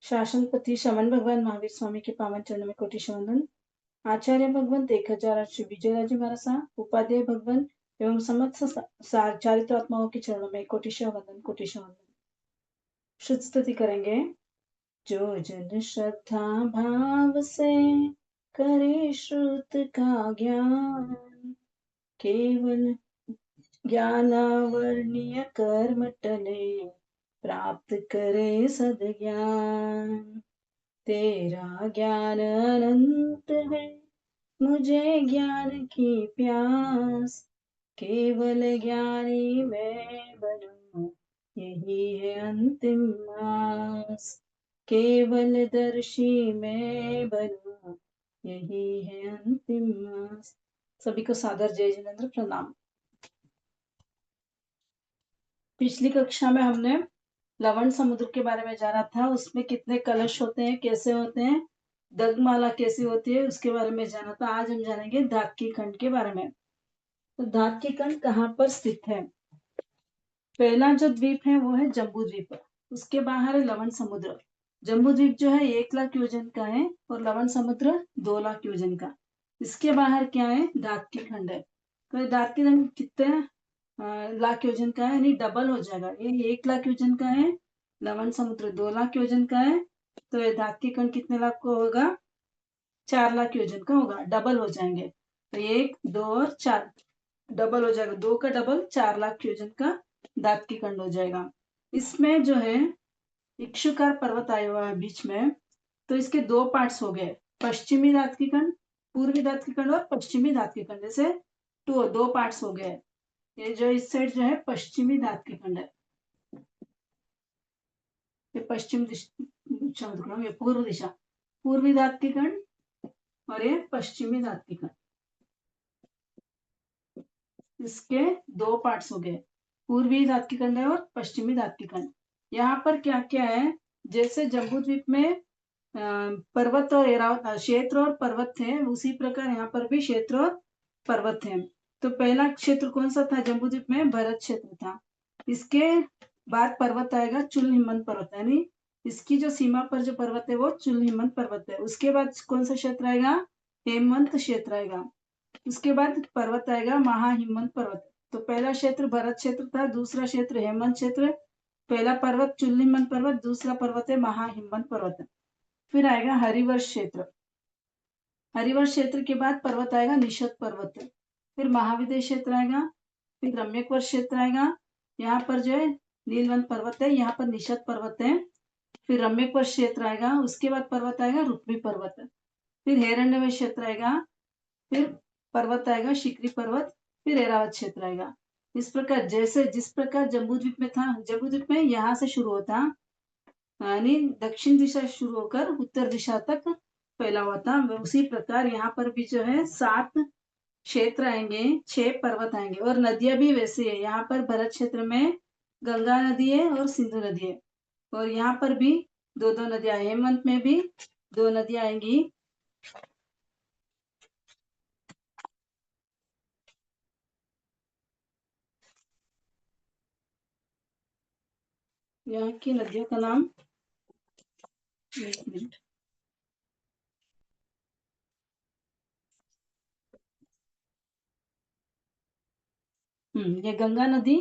शासनपति शमन भगवान महावीर स्वामी के पावन चरणों में कोटि वंदन। आचार्य भगवंत 1008 श्री विजयराजे महाराज उपाध्याय भगवान एवं समस्त चारित्रात्माओं के चरणों में कोटि वंदन कोटि वंदन। शुद्ध स्तुति करेंगे। जो जन श्रद्धा भाव से करे श्रुत का ज्ञान, केवल ज्ञानावर्णीय कर्म टले, प्राप्त करे सद्ज्ञान। तेरा ज्ञान अनंत है, मुझे ज्ञान की प्यास, केवल ज्ञानी मैं बनूं, यही है अंतिम आस। केवल दर्शी मैं बनूं, यही है अंतिम आस। सभी को सादर जय जिनेन्द्र प्रणाम। पिछली कक्षा में हमने लवण समुद्र के बारे में जाना था। उसमें कितने कलश होते हैं, कैसे होते हैं, दगमाला कैसी होती है, उसके बारे में जाना था। आज हम जानेंगे धातकी खंड के बारे में। तो धातकी खंड कहाँ पर स्थित है? पहला जो द्वीप है वो है जम्बू द्वीप। उसके बाहर है लवण समुद्र। जम्बू द्वीप जो है 1 लाख योजन का है और लवण समुद्र 2 लाख योजन का। इसके बाहर क्या है? धातकी खंड है। तो धातकी खंड कितने लाख योजन का है, यानी डबल हो जाएगा। ये 1 लाख योजन का है, लवण समुद्र 2 लाख योजन का है। तो ये धातकी खंड कितने लाख को होगा? 4 लाख योजन का होगा। डबल हो जाएंगे तो 1 2 और 4 डबल हो जाएगा। 2 का डबल 4 लाख योजन का धातकी खंड हो जाएगा। इसमें जो है इक्षुकार पर्वत आया हुआ है बीच में। तो इसके 2 पार्ट्स हो गए, पश्चिमी धातकी खंड, पूर्वी धातकी खंड और पश्चिमी धातकी खंड। जैसे 2 पार्ट्स हो गए। ये जो इस साइड जो है पश्चिमी धातकी खंड है। ये पश्चिम दिशा, ये पूर्व दिशा, पूर्वी धातकी खंड और ये पश्चिमी धातकी खंड। इसके 2 पार्ट्स हो गए, पूर्वी धातकी खंड है और पश्चिमी धातकी खंड। यहाँ पर क्या क्या है? जैसे जम्बू द्वीप में पर्वत और क्षेत्र और पर्वत थे, उसी प्रकार यहाँ पर भी क्षेत्र और पर्वत थे। तो पहला क्षेत्र कौन सा था जम्बू द्वीप में? भरत क्षेत्र था। इसके बाद पर्वत आएगा चुल हिमंत पर्वत, यानी इसकी जो सीमा पर जो पर्वत है वो चुल हिमंत पर्वत है। उसके बाद कौन सा क्षेत्र आएगा? हेमंत क्षेत्र आएगा। उसके बाद पर्वत आएगा महाहिमंत पर्वत। तो पहला क्षेत्र भरत क्षेत्र था, दूसरा क्षेत्र हेमंत क्षेत्र, पहला पर्वत चुल हिमंत पर्वत, दूसरा पर्वत है महाहिमंत पर्वत। फिर आएगा हरिवर्ष क्षेत्र। हरिवर्ष क्षेत्र के बाद पर्वत आएगा निषद पर्वत। फिर महाविद्य क्षेत्र आएगा, फिर रम्यकवर्ष क्षेत्र आएगा। यहाँ पर जो है नीलवंत पर्वत है, यहाँ पर निषद पर्वत है। फिर रम्यकवर्ष क्षेत्र आएगा, उसके बाद पर्वत आएगा रुक्मी पर्वत। फिर हिरण्यवश क्षेत्र आएगा, फिर पर्वत आएगा शिखरी पर्वत, फिर ऐरावत क्षेत्र आएगा। इस प्रकार जैसे जिस प्रकार जम्बू द्वीप में था, जम्बू द्वीप में यहाँ से शुरू होता, यानी दक्षिण दिशा शुरू होकर उत्तर दिशा तक फैला हुआ था, उसी प्रकार यहाँ पर भी जो है 7 क्षेत्र आएंगे, 6 पर्वत आएंगे और नदियां भी वैसे है। यहाँ पर भरत क्षेत्र में गंगा नदी है और सिंधु नदी है, और यहाँ पर भी 2 नदियां, हेमंत में भी 2 नदियां आएंगी। यहाँ की नदियों का नाम, एक मिनट, ये गंगा नदी,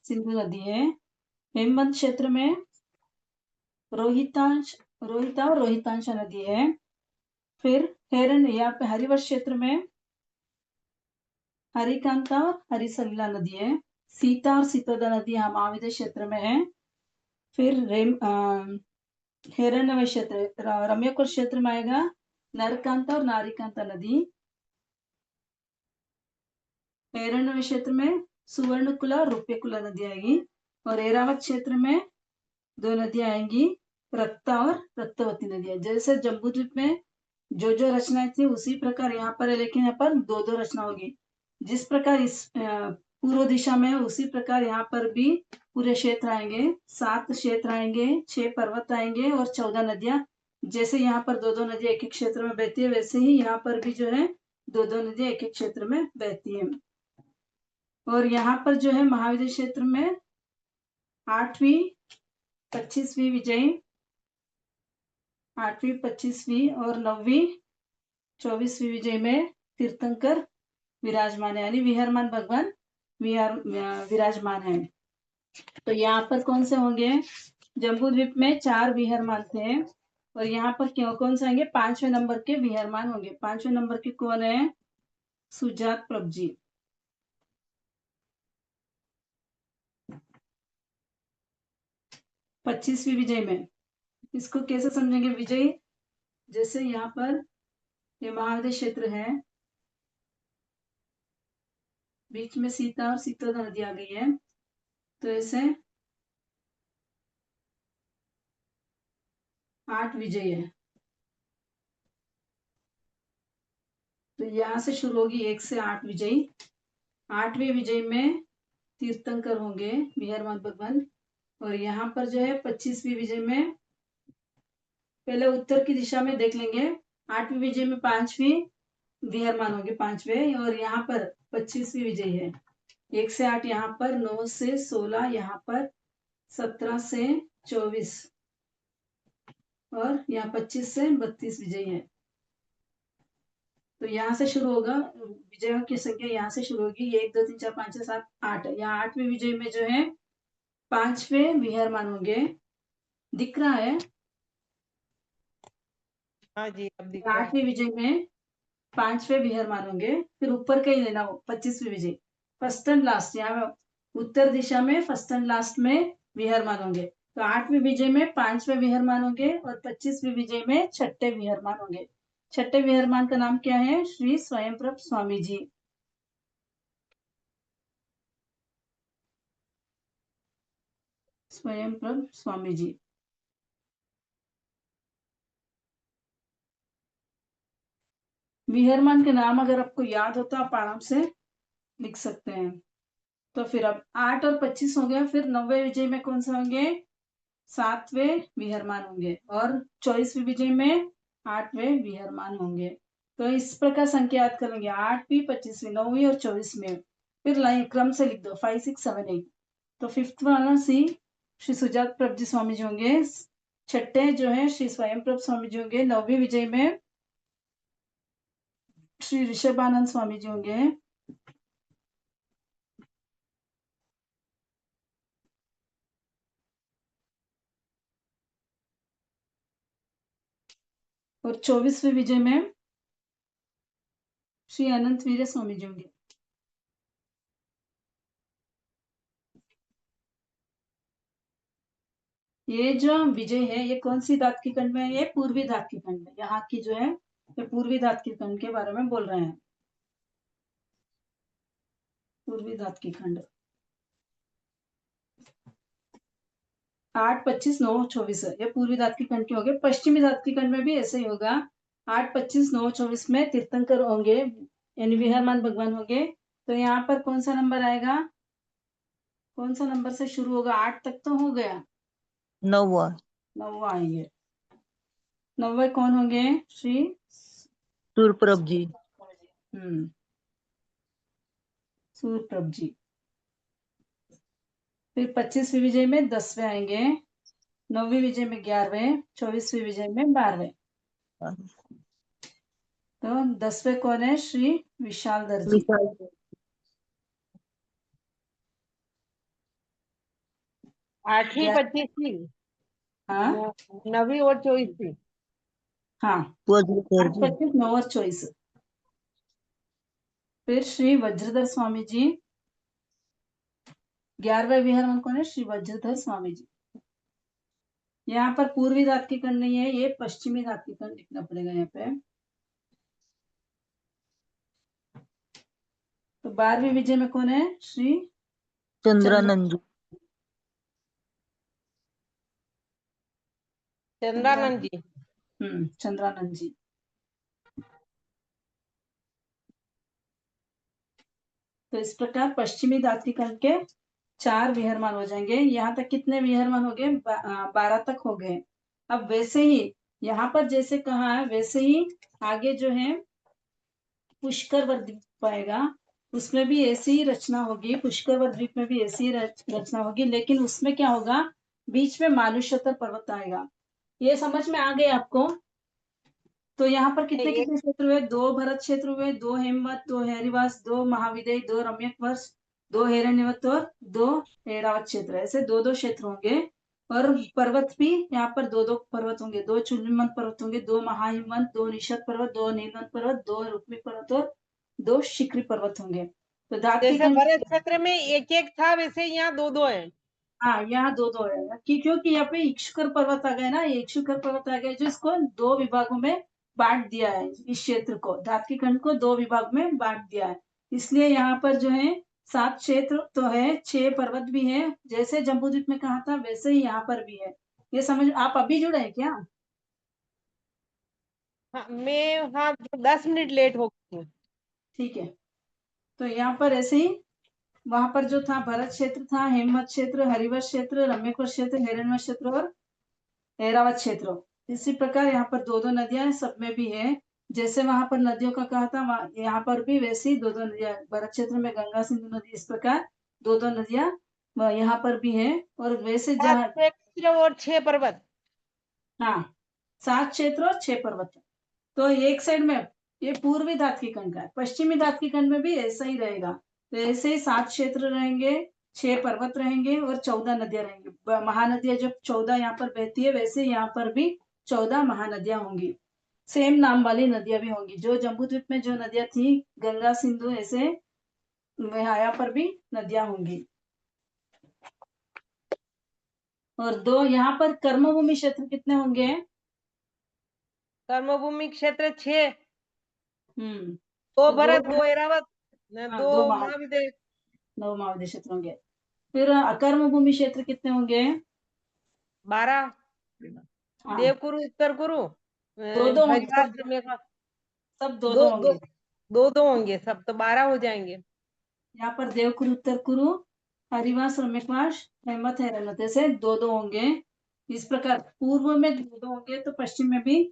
सिंधु नदी है। हेमंत क्षेत्र में रोहितांश, रोहिता और रोहितांश नदी है। फिर हेरन, यहाँ पे हरिवर्ष क्षेत्र में हरिकांता और हरिसलीला नदी है। सीता और सीतोदा नदी यहाँ महाविद्य क्षेत्र में है। फिर हिरण्यवश क्षेत्र, रम्यकुल क्षेत्र में आएगा नरकांता और नारीकांता नदी। हिरण्यवश क्षेत्र में सुवर्णकुला और रूप्यकुला नदी आएगी। और ऐरावत क्षेत्र में 2 नदियां आएंगी, रक्ता और रक्तवती नदियां। जैसे जम्बू द्वीप में जो रचनाएं थी उसी प्रकार यहाँ पर है, लेकिन यहाँ पर 2 रचना होगी। जिस प्रकार इस पूर्व दिशा में है उसी प्रकार यहाँ पर भी पूरे क्षेत्र आएंगे, 7 क्षेत्र आएंगे, 6 पर्वत आएंगे और 14 नदियां। जैसे यहाँ पर 2 नदियां एक एक क्षेत्र में बहती है, वैसे ही यहाँ पर भी जो है 2 नदियां एक एक क्षेत्र में बहती है। और यहाँ पर जो है महाविद्य क्षेत्र में 8वीं 25वीं विजयी 8वीं 25वीं और 9वीं 24वीं विजय में तीर्थंकर विराजमान है, यानी विहरमान भगवान विराजमान है। तो यहाँ पर कौन से होंगे? जम्बू द्वीप में 4 विहरमान थे और यहाँ पर क्यों कौन से आएंगे? 5वें नंबर के विहरमान होंगे। 5वें नंबर के कौन है? सुजात प्रभ जी। पच्चीसवीं विजय में इसको कैसे समझेंगे? विजय जैसे यहाँ पर ये महानदी क्षेत्र है, बीच में सीता और सीता नदी आ गई है, तो ऐसे 8 विजय है। तो यहाँ से शुरू होगी 1 से 8 विजयी। 8वें विजय में तीर्थंकर होंगे विहरमान भगवान। और यहाँ पर जो है 25वीं विजय में पहले उत्तर की दिशा में देख लेंगे। 8वीं विजय में 5वीं विहरमान होंगे 5वें, और यहाँ पर 25वीं विजय है। 1 से 8 यहाँ पर, 9 से 16 यहाँ पर, 17 से 24 और यहाँ 25 से 32 विजय है। तो यहाँ से शुरू होगा विजयों की संख्या, यहाँ से शुरू होगी 1 2 3 4 5 6 7 8। यहाँ 8वें विजय में जो है 5वें विहरमान होंगे। दिख रहा है? हाँ जी, अब दिख रहा है। 8वें विजय में 5वें विहरमान होंगे। फिर ऊपर का ही लेना हो 25वीं विजय, फर्स्ट एंड लास्ट, यहाँ उत्तर दिशा में फर्स्ट एंड लास्ट में विहरमान होंगे। तो 8वें विजय में 5वें विहरमान होंगे और 25वीं विजय में 6ठे विहरमान होंगे। 6ठे विहरमान का नाम क्या है? श्री स्वयंप्रभ स्वामी जी। स्वयंप्रभ स्वामी जी। विहरमान के नाम अगर आपको याद हो तो आप आराम से लिख सकते हैं। तो फिर अब 8 और 25 हो गया। फिर 9वें विजय में कौन से होंगे? 7वें विहरमान होंगे और 24वीं विजय में 8वें विहरमान होंगे। तो इस प्रकार संख्या याद करेंगे 8वीं 25वीं 9वीं और 24वीं। फिर लाइन क्रम से लिख दो 5 6 7 8। तो 5th वाला सी श्री सुजात प्रभ जी स्वामी जी होंगे। 6ठे जो है श्री स्वयं प्रभ स्वामी जी होंगे। 9वीं विजय में श्री ऋषभानंद स्वामी जी होंगे। और 24वीं विजय में श्री अनंत वीर स्वामी जी होंगे। ये जो विजय है ये कौन सी धात की खंड में है? ये पूर्वी धात की खंड में। यहाँ की जो है ये पूर्वी धात की खंड के बारे में बोल रहे हैं। पूर्वी धात की खंड 8 25 9 24 है, ये पूर्वी धात की खंड के हो गए। पश्चिमी धात की खंड में भी ऐसे ही होगा। 8 25 9 24 में तीर्थंकर होंगे यानी विहरमान भगवान होंगे। तो यहाँ पर कौन सा नंबर आएगा? कौन सा नंबर से शुरू होगा? 8 तक तो हो गया, 9वां 9वां आएंगे। 9वें कौन होंगे? श्री सूरप्रभ जी। सूरप्रभ जी। फिर 25वीं विजय में 10वें आएंगे, 9वीं विजय में 11वें, 24वीं विजय में 12वें। तो 10वें कौन है? श्री विशालधर जी। विशाल 8वीं 25वीं हाँ 9वीं और 24वीं। हाँ वज्रधर 8 जी। 25 9 और 24। फिर श्री वज्रधर स्वामी जी। 11वें विहरमान कौन है? श्री वज्रधर स्वामी जी। यहाँ पर पूर्वी धात की खंड नहीं है, ये पश्चिमी धात की खंड लिखना पड़ेगा यहाँ पे। तो 12वीं विजय में कौन है? श्री चंद्रानंद जी। चंद्रानंद जी। चंद्रानंद जी। तो इस प्रकार पश्चिमी धात की खंड के 4 विहरमान हो जाएंगे। यहाँ तक कितने विहरमान हो गए? 12 तक हो गए। अब वैसे ही यहाँ पर जैसे कहा है वैसे ही आगे जो है पुष्कर द्वीप पाएगा, उसमें भी ऐसी ही रचना होगी। पुष्कर द्वीप में भी ऐसी ही रचना होगी, लेकिन उसमें क्या होगा? बीच में मानुषतर पर्वत आएगा। ये समझ में आ गए आपको? तो यहाँ पर कितने एक कितने क्षेत्र हुए? 2 भरत क्षेत्र हुए, 2 हेमवत, 2 हैरिवास, 2 महाविदय, 2 रम्यकवर्ष, 2 हिरण्यवत और 2 ऐरावत क्षेत्र। ऐसे 2-2 क्षेत्र होंगे। और पर्वत भी यहाँ पर 2-2 पर्वत होंगे। 2 चुलिमंत पर्वत होंगे, 2 महाहिमवंत, 2 निषद पर्वत, 2 नीलवंत पर्वत, 2 रुक्मी पर्वत और 2 शिखरी पर्वत होंगे। तो धातु जैसे खंड, भरत क्षेत्र में एक एक था, वैसे यहाँ दो दो है। हाँ यहाँ 2-2 है क्योंकि यहाँ पे इक्षुकर पर्वत आ गए ना, ये इक्षुकर पर्वत आ गए जो इसको 2 विभागों में बांट दिया है। इस क्षेत्र को, धात्विक खंड को 2 विभाग में बांट दिया है। इसलिए यहाँ पर जो है 7 क्षेत्र तो है, 6 पर्वत भी है। जैसे जम्बूद्वीप में कहा था वैसे ही यहाँ पर भी है। ये समझ, आप अभी जुड़े हैं क्या? हाँ, मैं हाँ 10 मिनट लेट हो गई हूँ। ठीक है। तो यहाँ पर ऐसे ही वहां पर जो था भरत क्षेत्र था, हेमवत क्षेत्र, हरिवश क्षेत्र, रम्यकवश क्षेत्र, हिरण्यवश क्षेत्र और ऐरावत क्षेत्र। इसी प्रकार यहाँ पर 2-2 नदियां सब में भी है। जैसे वहां पर नदियों का कहा था, यहाँ पर भी वैसे ही 2-2 नदियां। भरत क्षेत्र में गंगा सिंधु नदी, इस प्रकार 2-2 नदियां यहाँ पर भी है। और वैसे 7 जहाँ, क्षेत्र और 6 पर्वत। हाँ 7 क्षेत्र और 6 पर्वत। तो एक साइड में ये पूर्वी धात्विक खंड का है, पश्चिमी धात्विक खंड में भी ऐसा ही रहेगा। तो ऐसे ही 7 क्षेत्र रहेंगे, 6 पर्वत रहेंगे और 14 नदियां रहेंगी। महानदियां जो 14 यहाँ पर बहती है, वैसे यहाँ पर भी 14 महानदियां होंगी। सेम नाम वाली नदियां भी होंगी। जो जम्बूद्वीप में जो नदियां थी गंगा सिंधु, ऐसे यहाँ पर भी नदियां होंगी। और 2 यहाँ पर कर्मभूमि क्षेत्र कितने होंगे? कर्मभूमि क्षेत्र 6, हम्म 2 तो 2 भरत, 2 ऐरावत, हाँ 2 2 महाविद्य। महाविद्य क्षेत्र होंगे। फिर अकर्म भूमि क्षेत्र कितने होंगे? 12, हाँ देवकुरु, उत्तर कुरु, दो दो होंगे, हरिवास, सब दो दो दो दो होंगे। दो दो होंगे, सब तो 12 हो जाएंगे। यहाँ पर देवकुरु, उत्तर कुरु, हरिवास, रम्यकवास, हेमत है, रनत, ऐसे 2-2 होंगे। इस प्रकार पूर्व में 2-2 होंगे तो पश्चिम में भी,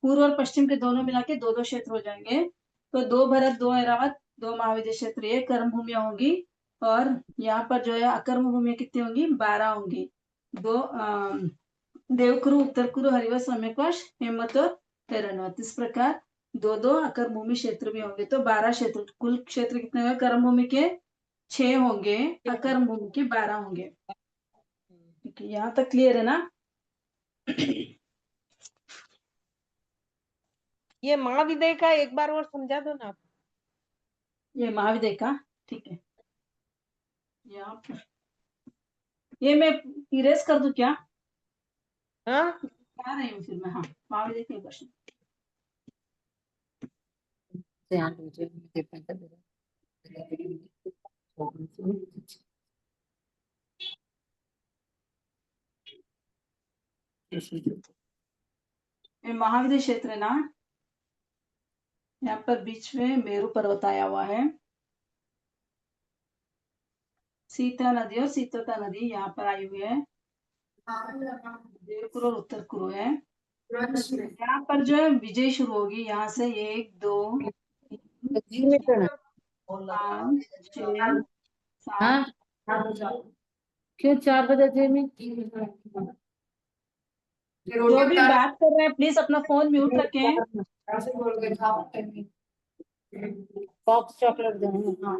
पूर्व और पश्चिम के दोनों मिला के 2-2 क्षेत्र हो जाएंगे। तो 2 भरत, 2 ऐरावत, 2 महाविद्य क्षेत्र, ये कर्म भूमियां होंगी। और यहाँ पर जो है अकर्म भूमियां कितनी होंगी? 12 होंगी। 2 देवकुरु, उत्तर कुरु, हरिवश, रम्यकवश, हेमत और हिरण्यवत। इस प्रकार 2-2 अकर भूमि क्षेत्र भी होंगे। तो 12 क्षेत्र, कुल क्षेत्र कितने होंगे? कर्म भूमि के 6 होंगे, अकर्म भूमि के 12 होंगे। ठीक है, यहाँ तक क्लियर है ना? ये महाविद्य का एक बार और समझा दो ना आप। ये महाविद्य का, ठीक है। यहाँ पर ये मैं इरेज कर दूं क्या? हाँ, आ रही हूँ फिर मैं, हाँ महाविद्य के क्वेश्चन। ये महाविद्य क्षेत्र है ना, यहाँ पर बीच में मेरू पर्वत आया हुआ है। सीता नदी और सीतोता नदी यहाँ पर आई हुई है। देवकुरु और उत्तर कुरु है। यहाँ पर जो है विजय शुरू होगी, यहाँ से 1 2 5 6 7। हाँ क्यों 4 बजे में जो भी बात कर रहे हैं प्लीज अपना फोन म्यूट रखें। बॉक्स चॉकलेट देंगे। हाँ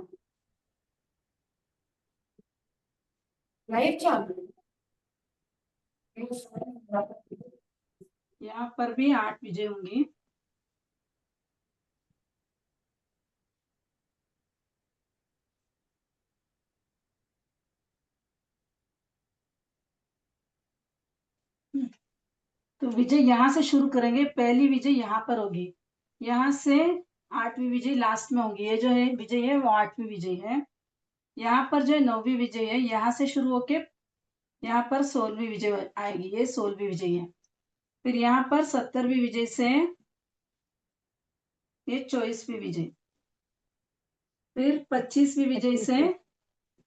लाइट चालू यहाँ पर भी 8 विजय होंगी। तो विजय यहाँ से शुरू करेंगे। पहली विजय यहाँ पर होगी, यहाँ से 8वीं विजय लास्ट में होगी। ये जो है विजय है वो 8वीं विजय है। यहाँ पर जो है 9वीं विजय है, यहाँ से शुरू होके यहाँ पर 16वीं विजय आएगी, ये 16वीं विजय है। फिर यहाँ पर 70वीं विजय से ये 24वीं विजय। फिर 25वीं विजय से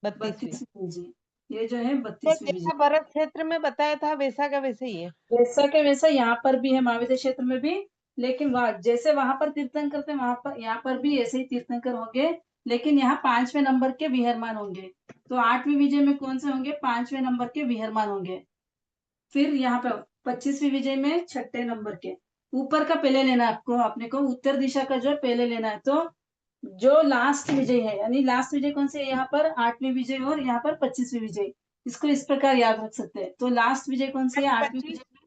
32वीं। 32वीं विजय। ये जो है तो 32वीं विजय। जैसा भरत क्षेत्र में बताया था वैसा का वैसे ही है। वैसा के वैसा यहाँ पर भी है, महाविद्य क्षेत्र में भी। लेकिन जैसे वहां पर तीर्थंकर करते हैं, वहां पर यहाँ पर भी ऐसे ही तीर्थंकर होंगे। लेकिन यहाँ 5वें नंबर के विहरमान होंगे। तो 8वीं विजय में कौन से होंगे? 5वें नंबर के विहरमान होंगे। फिर यहाँ पे 25वीं विजय में छठे नंबर के ऊपर का पहले लेना है आपको, अपने को उत्तर दिशा का जो पहले लेना है। तो जो लास्ट विजय है, यानी लास्ट विजय कौन से, यहाँ पर 8वीं विजय और यहाँ पर 25वीं विजय, इसको इस प्रकार याद रख सकते हैं। तो लास्ट विजय कौन सी है, 8वीं विजय में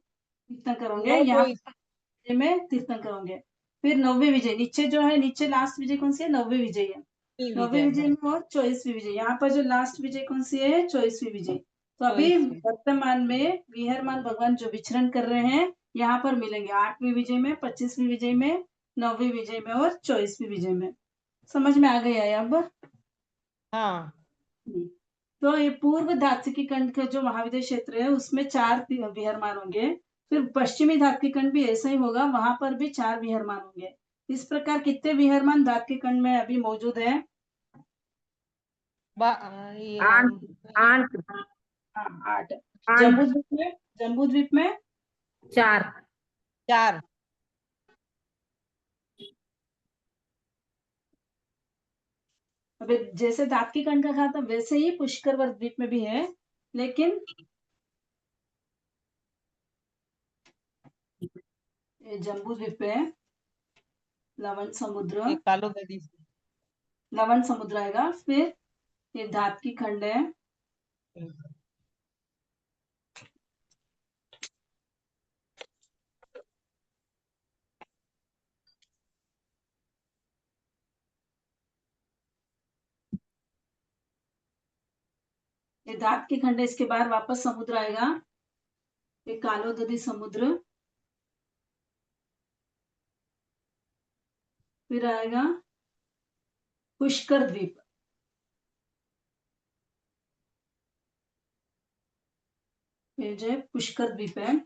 तीर्थन करोगे, यहाँ विजय में तीर्थन करोगे। फिर 9वीं विजय, नीचे जो है, नीचे लास्ट विजय कौन सी है, 9वीं विजय है। 9वीं विजय में और 24वीं विजय, यहाँ पर जो लास्ट विजय कौन सी है, 24वीं विजय। तो अभी वर्तमान में विहरमान भगवान जो विचरण कर रहे हैं यहाँ पर मिलेंगे, 8वीं विजय में, 25वीं विजय में, 9वीं विजय में और 24वीं विजय में। समझ में आ गया है अब? हाँ। तो ये पूर्व धात्विकी खंड का जो महाविद्य क्षेत्र है उसमें 4 विहरमान होंगे। फिर पश्चिमी धात्विक खंड भी ऐसा ही होगा, वहां पर भी 4 विहरमान होंगे। इस प्रकार कितने विहरमान धात्विक खंड में अभी मौजूद है? 8 8। जम्बूद्वीप में 4। अभी जैसे धात्विक खंड का कहा था वैसे ही पुष्कर द्वीप में भी है, लेकिन ये जम्बूद्वीप है, लवण समुद्र, लवण समुद्र आएगा। फिर ये धात्विक खंड है, ये धात्विक खंड है। इसके बाद वापस समुद्र आएगा, ये कालोदधी समुद्र, फिर आएगा पुष्कर द्वीप, ये जो है पुष्कर द्वीप है।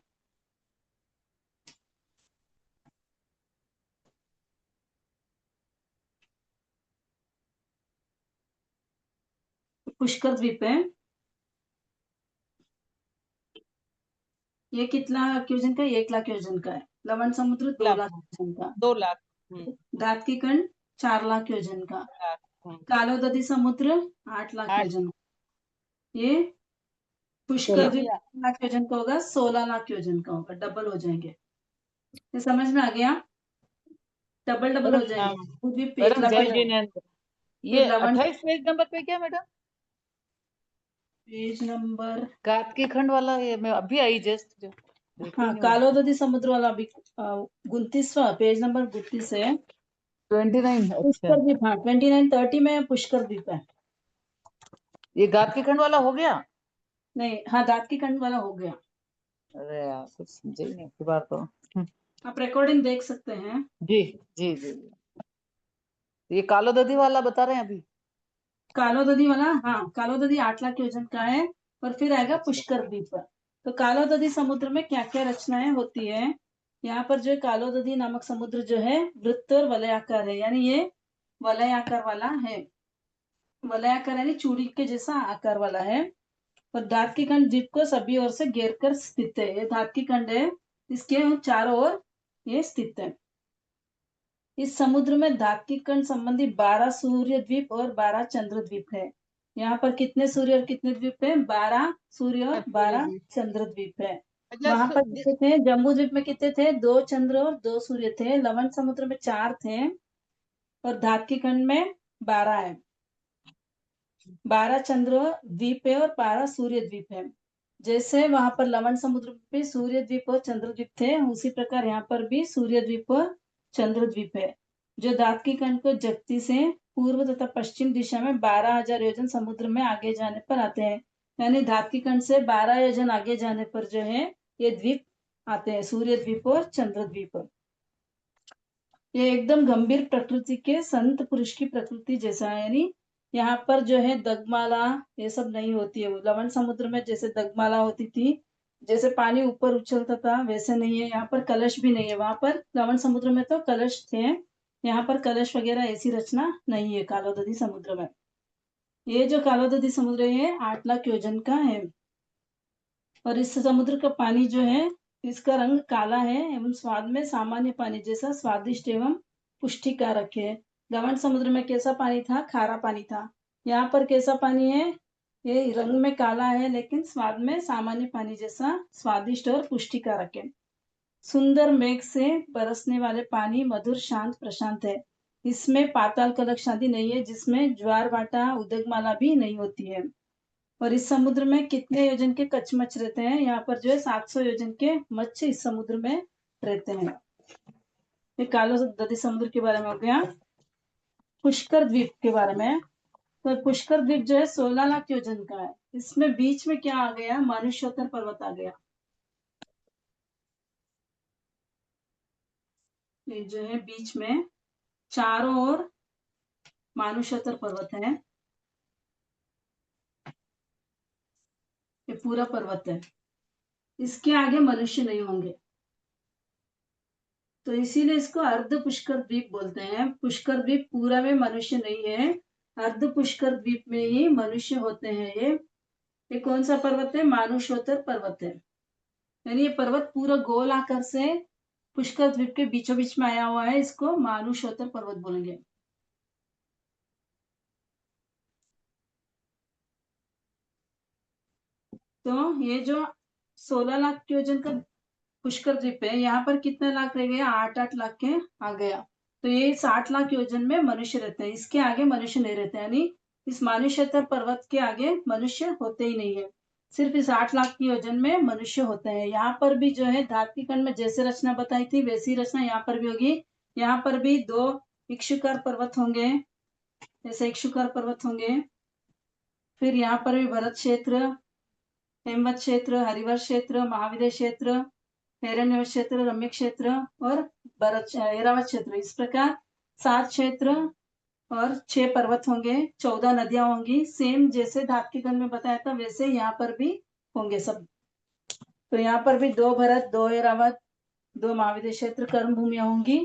पुष्कर द्वीप है, ये कितना क्योजन का है, 1 लाख क्योजन का है। लवण समुद्र 2 लाख क्योजन का, 2 लाख। धात्विक खंड 4 लाख क्योजन का, कालोदधी समुद्र 8 लाख क्योजन, ये पुष्कर द्वीप 8 लाख क्योजन का होगा, 16 लाख क्योजन का होगा, डबल हो जाएंगे। ये समझ में आ गया? डबल हो जाएंगे। द्वीप 1 लाख ये 28 पेज नंबर पे क्या मैडम? पेज नंबर धात्विक खंड वाला, ये मैं अभी आई जस्ट। हाँ, कालोदधी समुद्र वाला भी 29वां पेज नंबर 32 है, 29। पुष्कर द्वीप। हाँ, 29-30 में पुष्कर द्वीप है। ये धात्विक खंड वाला हो गया? नहीं, हाँ, धात्विक खंड वाला हो गया। अरे यार, कुछ समझे ही नहीं बार तो। आप रिकॉर्डिंग देख सकते हैं। जी जी जी। ये कालोदधी वाला बता रहे हैं अभी? कालोदधी वाला, हाँ, कालोदधी 8 लाख योजन का है। और फिर आएगा पुष्कर द्वीप। तो कालोदधी समुद्र में क्या क्या रचनाएं होती है, यहाँ पर जो कालोदधी नामक समुद्र जो है वृत्त और वलयाकार है, यानी ये वलयाकार वाला है। वलयाकार यानी चूड़ी के जैसा आकार वाला है। और धात्विक खंड द्वीप को सभी ओर से घेर कर स्थित है। ये धात्विक खंड है, इसके चारों ओर ये स्थित है। इस समुद्र में धात्विक खंड संबंधी 12 सूर्य द्वीप और 12 चंद्र द्वीप है। यहाँ पर कितने सूर्य और कितने द्वीप है? 12 सूर्य और 12 चंद्र द्वीप है। वहां पर कितने थे? जम्बू द्वीप में कितने थे? 2 चंद्र और 2 सूर्य थे। लवण समुद्र में 4 थे और धात्विक खंड में 12 है। 12 चंद्र द्वीप है और 12 सूर्य द्वीप है। जैसे वहां पर लवण समुद्र पे सूर्य द्वीप और चंद्र द्वीप थे, उसी प्रकार यहाँ पर भी सूर्य द्वीप और चंद्र द्वीप है, जो धात्विक खंड को जगती से पूर्व तथा पश्चिम दिशा में 12,000 योजन समुद्र में आगे जाने पर आते हैं। यानी धात्विक खंड से 12 योजन आगे जाने पर जो है ये द्वीप आते हैं, सूर्य द्वीप और चंद्र द्वीप। ये एकदम गंभीर प्रकृति के संत पुरुष की प्रकृति जैसा है, यानी यहाँ पर जो है दगमाला ये सब नहीं होती है। लवण समुद्र में जैसे दगमाला होती थी, जैसे पानी ऊपर उछलता था, वैसे नहीं है। यहाँ पर कलश भी नहीं है। वहां पर लवण समुद्र में तो कलश थे, यहाँ पर कलश वगैरह ऐसी रचना नहीं है कालोदधी समुद्र में। ये जो कालोदधी समुद्र है 8 लाख योजन का है। और इस समुद्र का पानी जो है इसका रंग काला है एवं स्वाद में सामान्य पानी जैसा स्वादिष्ट एवं पुष्टिकारक है। लवण समुद्र में कैसा पानी था? खारा पानी था। यहाँ पर कैसा पानी है? ये रंग में काला है लेकिन स्वाद में सामान्य पानी जैसा स्वादिष्ट और पुष्टिकारक है। सुंदर मेघ से बरसने वाले पानी मधुर शांत प्रशांत है। इसमें पाताल कलश आदि नहीं है, जिसमें ज्वार भाटा उदगमाला भी नहीं होती है। और इस समुद्र में कितने योजन के कचमच रहते हैं? यहाँ पर जो है 700 योजन के मत्स्य इस समुद्र में रहते हैं। ये कालो नदी समुद्र के बारे में हो गया। पुष्कर द्वीप के बारे में, तो पुष्कर द्वीप जो है 16 लाख योजन का है। इसमें बीच में क्या आ गया? मानुष्योत्तर पर्वत आ गया। ये जो है बीच में चारों ओर मानुष्योत्तर पर्वत है। ये पूरा पर्वत है, इसके आगे मनुष्य नहीं होंगे, तो इसीलिए इसको अर्ध पुष्कर द्वीप बोलते हैं। पुष्कर द्वीप पूरा में मनुष्य नहीं है, अर्ध पुष्कर द्वीप में ही मनुष्य होते हैं। ये कौन सा पर्वत है? मानुष्योत्तर पर्वत है। यानी ये पर्वत पूरा गोल आकार से पुष्कर द्वीप के बीचों बीच में आया हुआ है, इसको मानुष्योत्तर पर्वत बोलेंगे। तो ये जो 16 लाख योजन का पुष्कर द्वीप है, यहाँ पर कितने लाख रह गया? 8-8 लाख के आ गया। तो ये 60 लाख योजन में मनुष्य रहते हैं, इसके आगे मनुष्य नहीं रहते। यानी इस मानुष्योत्तर पर्वत के आगे मनुष्य होते ही नहीं है, सिर्फ इस 8 लाख की योजन में मनुष्य होते हैं। यहाँ पर भी जो है धातु खंड में जैसे रचना बताई थी वैसी रचना यहाँ पर भी होगी। यहाँ पर भी 2 इक्षुकार पर्वत होंगे, जैसे इक्षुकार पर्वत होंगे। फिर यहाँ पर भी भरत क्षेत्र, हेमवत क्षेत्र, हरिवर क्षेत्र, महाविद्य क्षेत्र, हिरण्य क्षेत्र, रम्य क्षेत्र और ऐरावत क्षेत्र। इस प्रकार 7 क्षेत्र और 6 पर्वत होंगे, 14 नदियां होंगी। सेम जैसे धात्विकन में बताया था वैसे यहाँ पर भी होंगे सब। तो यहाँ पर भी 2 भरत, 2 ऐरावत, 2 महाविद्य क्षेत्र कर्म भूमियां होंगी,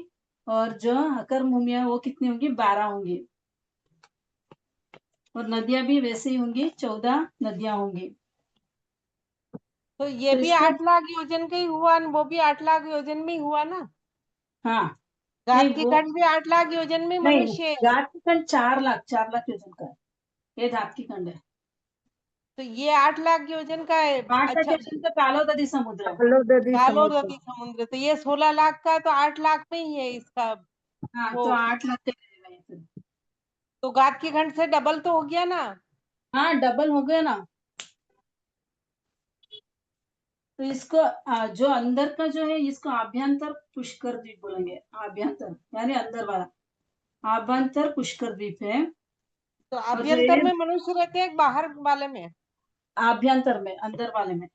और जो अकर्म भूमियां वो कितनी होंगी? 12 होंगी। और नदियां भी वैसे ही होंगी, 14 नदियां होंगी। तो ये तो भी इसमें 8 लाख योजन का ही हुआ न, वो भी 8 लाख योजन में ही हुआ ना। हाँ, घाट नहीं की वो खंड भी 8 लाख योजन में नहीं, मनुष्य है। धात्विकन 4 लाख योजन का है। ये धात्विकंड है। तो ये 8 लाख योजन का है। 8 लाख अच्छा, योजन का कालो नदी समुद्र है। कालो नदी कालो समुद्र। नदी समुद्र, तो ये 16 लाख का है, तो 8 लाख में ही है इसका हाँ, वो। तो 8 लाख का रहेगा ये फिर। तो घाट की खंड से डबल तो हो गया ना। हाँ, डबल हो गया ना। तो इसको जो अंदर का जो है इसको आभ्यंतर पुष्कर द्वीप बोलेंगे। आभ्यंतर यानी अंदर वाला, आभ्यंतर पुष्कर द्वीप है। तो और जो अभ्यंतर ये में मनुष्य रहते हैं, बाहर वाले में। आभ्यंतर में, अंदर वाले में,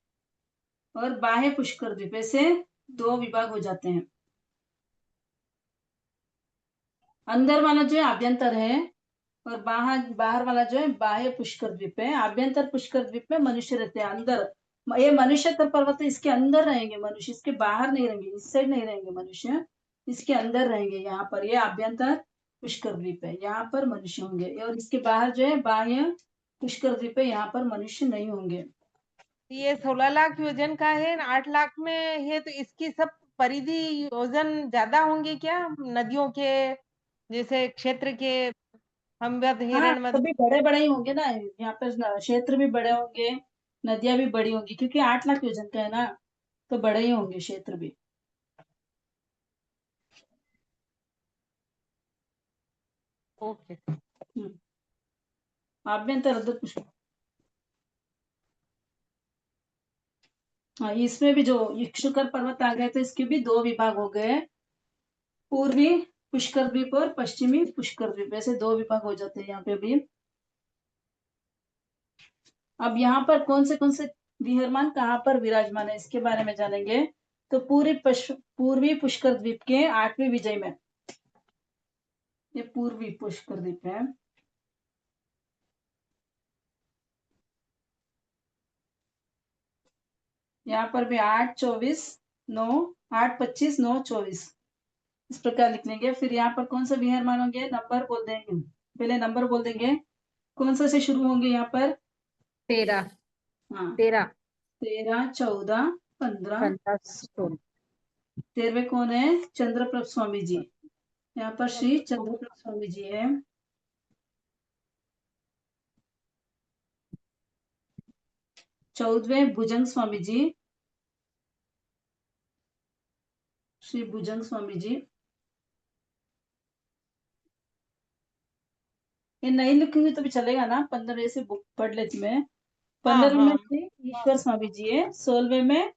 और बाह्य पुष्कर द्वीप, ऐसे 2 विभाग हो जाते हैं। अंदर वाला जो है आभ्यंतर है, और बाहर बाहर वाला जो है बाह्य पुष्कर द्वीप है। आभ्यंतर पुष्कर द्वीप में मनुष्य रहते हैं अंदर। ये मनुष्योत्तर पर्वत है, इसके अंदर रहेंगे मनुष्य, इसके बाहर नहीं रहेंगे, इस साइड नहीं रहेंगे मनुष्य, इसके अंदर रहेंगे। यहाँ पर ये आभ्यंतर पुष्कर द्वीप है, यहाँ पर मनुष्य होंगे। और इसके बाहर जो है बाह्य पुष्कर द्वीप है, यहाँ पर मनुष्य नहीं होंगे। ये 16 लाख योजन का है, 8 लाख में है, तो इसकी सब परिधि योजन ज्यादा होंगे क्या नदियों के, जैसे क्षेत्र के? हमवद, हाँ, हिरणवद। तभी बड़े बड़े ही होंगे ना, यहाँ पर क्षेत्र भी बड़े होंगे, नदियां भी बड़ी होंगी, क्योंकि 8 लाख योजन का है ना, तो बड़े ही होंगे क्षेत्र भी। ओके। आभ्यंतर उद्धर पुष्कर। हाँ, इसमें भी जो इक्षुकर पर्वत आ गए तो इसके भी 2 विभाग हो गए, पूर्वी पुष्कर द्वीप और पश्चिमी पुष्कर द्वीप, ऐसे 2 विभाग हो जाते हैं यहाँ पे भी। अब यहाँ पर कौन से विहरमान कहाँ पर विराजमान है इसके बारे में जानेंगे। तो पूर्वी पुष्कर द्वीप के 8वें विजय में, ये पूर्वी पुष्कर द्वीप है। यहाँ पर भी 8, 24, 9, 8, 25, 9, 24 इस प्रकार लिख लेंगे। फिर यहाँ पर कौन सा विहार मानोगे? नंबर बोल देंगे, पहले नंबर बोल देंगे, कौन सा से शुरू होंगे यहाँ पर? 13, हाँ, 13, 13, 14, 15, 15, 16। 13वें कौन है? चंद्रप्रभ स्वामी जी। यहाँ पर श्री चंद्रप्रभ स्वामी जी है। 14वें भुजंग स्वामी जी, श्री भुजंग स्वामी जी। ये नहीं लिखूंगी तो भी चलेगा ना, 15 से बुक पढ़ लेती मैं। 15 में श्री ईश्वर स्वामी जी है, 16वें में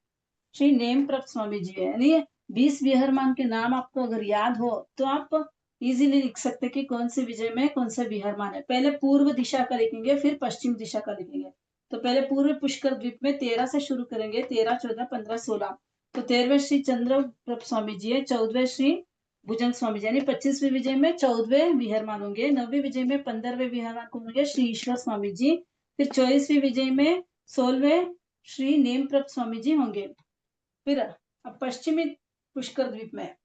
श्री नेमप्रभ स्वामी जी है। यानी 20 विहरमान के नाम आपको अगर याद हो तो आप इजीली लिख सकते कि कौन से विजय में कौन सा विहरमान है। पहले पूर्व दिशा का लिखेंगे, फिर पश्चिम दिशा का लिखेंगे। तो पहले पूर्व पुष्कर द्वीप में 13 से शुरू करेंगे, 13, 14, 15, 16। तो 13वें श्री चंद्रप्रभ स्वामी जी है, 14वें श्री भुजंग स्वामी जी, यानी 25वें विजय में 14वें विहरमान होंगे, 9वें विजय में 15वें विहरमान होंगे श्री ईश्वर स्वामी जी, फिर 24वीं विजय में 16वें श्री नेमप्रभ स्वामी जी होंगे। फिर अब पश्चिमी पुष्कर द्वीप में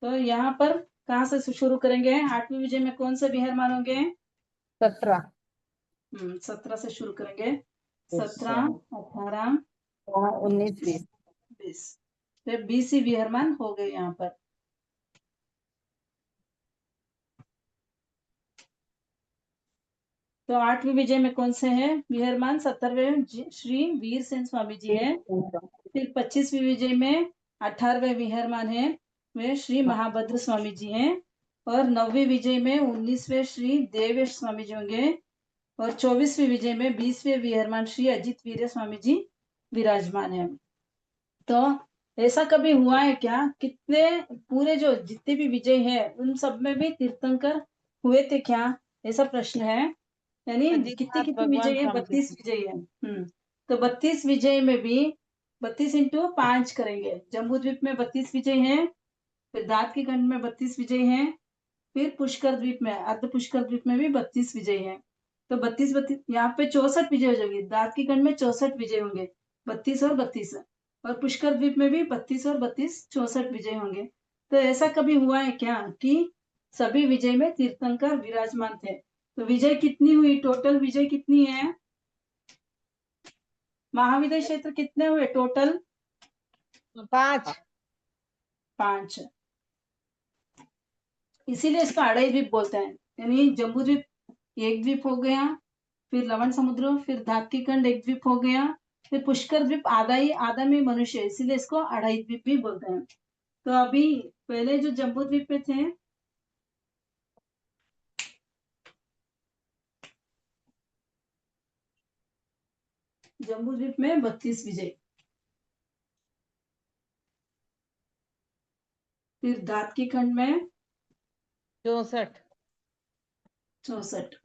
तो यहाँ पर कहाँ से शुरू करेंगे? 8वीं विजय में कौन से विहरमान होंगे? 17, 17 से शुरू करेंगे। 17, 18, 19, 20। 20। फिर 20 ही विहरमान हो गए यहाँ पर। तो 8वीं विजय में कौन से हैं विहरमान? 17वें श्री वीर सेन स्वामी जी हैं। फिर 25वीं विजय में 18वें विहरमान है वे श्री महाभद्र स्वामी जी हैं। और 9वीं विजय में 19वें श्री देवेश स्वामी जी होंगे। और 24वीं विजय में 20वें विहरमान श्री अजित वीर स्वामी जी विराजमान है। तो ऐसा कभी हुआ है क्या? कितने पूरे जो जितने भी विजय है उन सब में भी तीर्थंकर हुए थे क्या? ऐसा प्रश्न है। यानी कितने कितने विजय है? 32 विजय है। तो 32 विजय में भी 32 इंटू 5 करेंगे। जम्बू द्वीप में 32 विजय हैं, फिर दात की खंड में 32 विजय हैं, फिर पुष्कर द्वीप में अर्ध पुष्कर द्वीप में भी 32 विजय हैं। तो 32 यहाँ पे 64 विजय हो जाएंगे। दात की खंड में 64 विजय होंगे, 32 और 32। और पुष्कर द्वीप में भी 32 और 32 64 विजय होंगे। तो ऐसा कभी हुआ है क्या कि सभी विजय में तीर्थंकर विराजमान थे? तो विजय कितनी हुई? टोटल विजय कितनी है? महाविजय क्षेत्र कितने हुए टोटल? 5। इसीलिए इसको अड़ाई द्वीप बोलते हैं। यानी जम्बू द्वीप एक द्वीप हो गया, फिर लवण समुद्र, फिर धात्की खंड एक द्वीप हो गया, फिर पुष्कर द्वीप आधा में मनुष्य, इसीलिए इसको अड़ाई द्वीप भी बोलते हैं। तो अभी पहले जो जम्बू द्वीप पे थे जम्बू द्वीप में 32 विजय, फिर धात्की खंड में 64,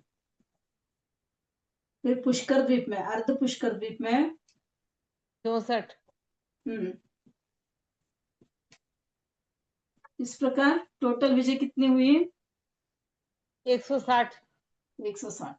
फिर पुष्कर द्वीप में अर्ध पुष्कर द्वीप में 64। इस प्रकार टोटल विजय कितनी हुई? 160। 160।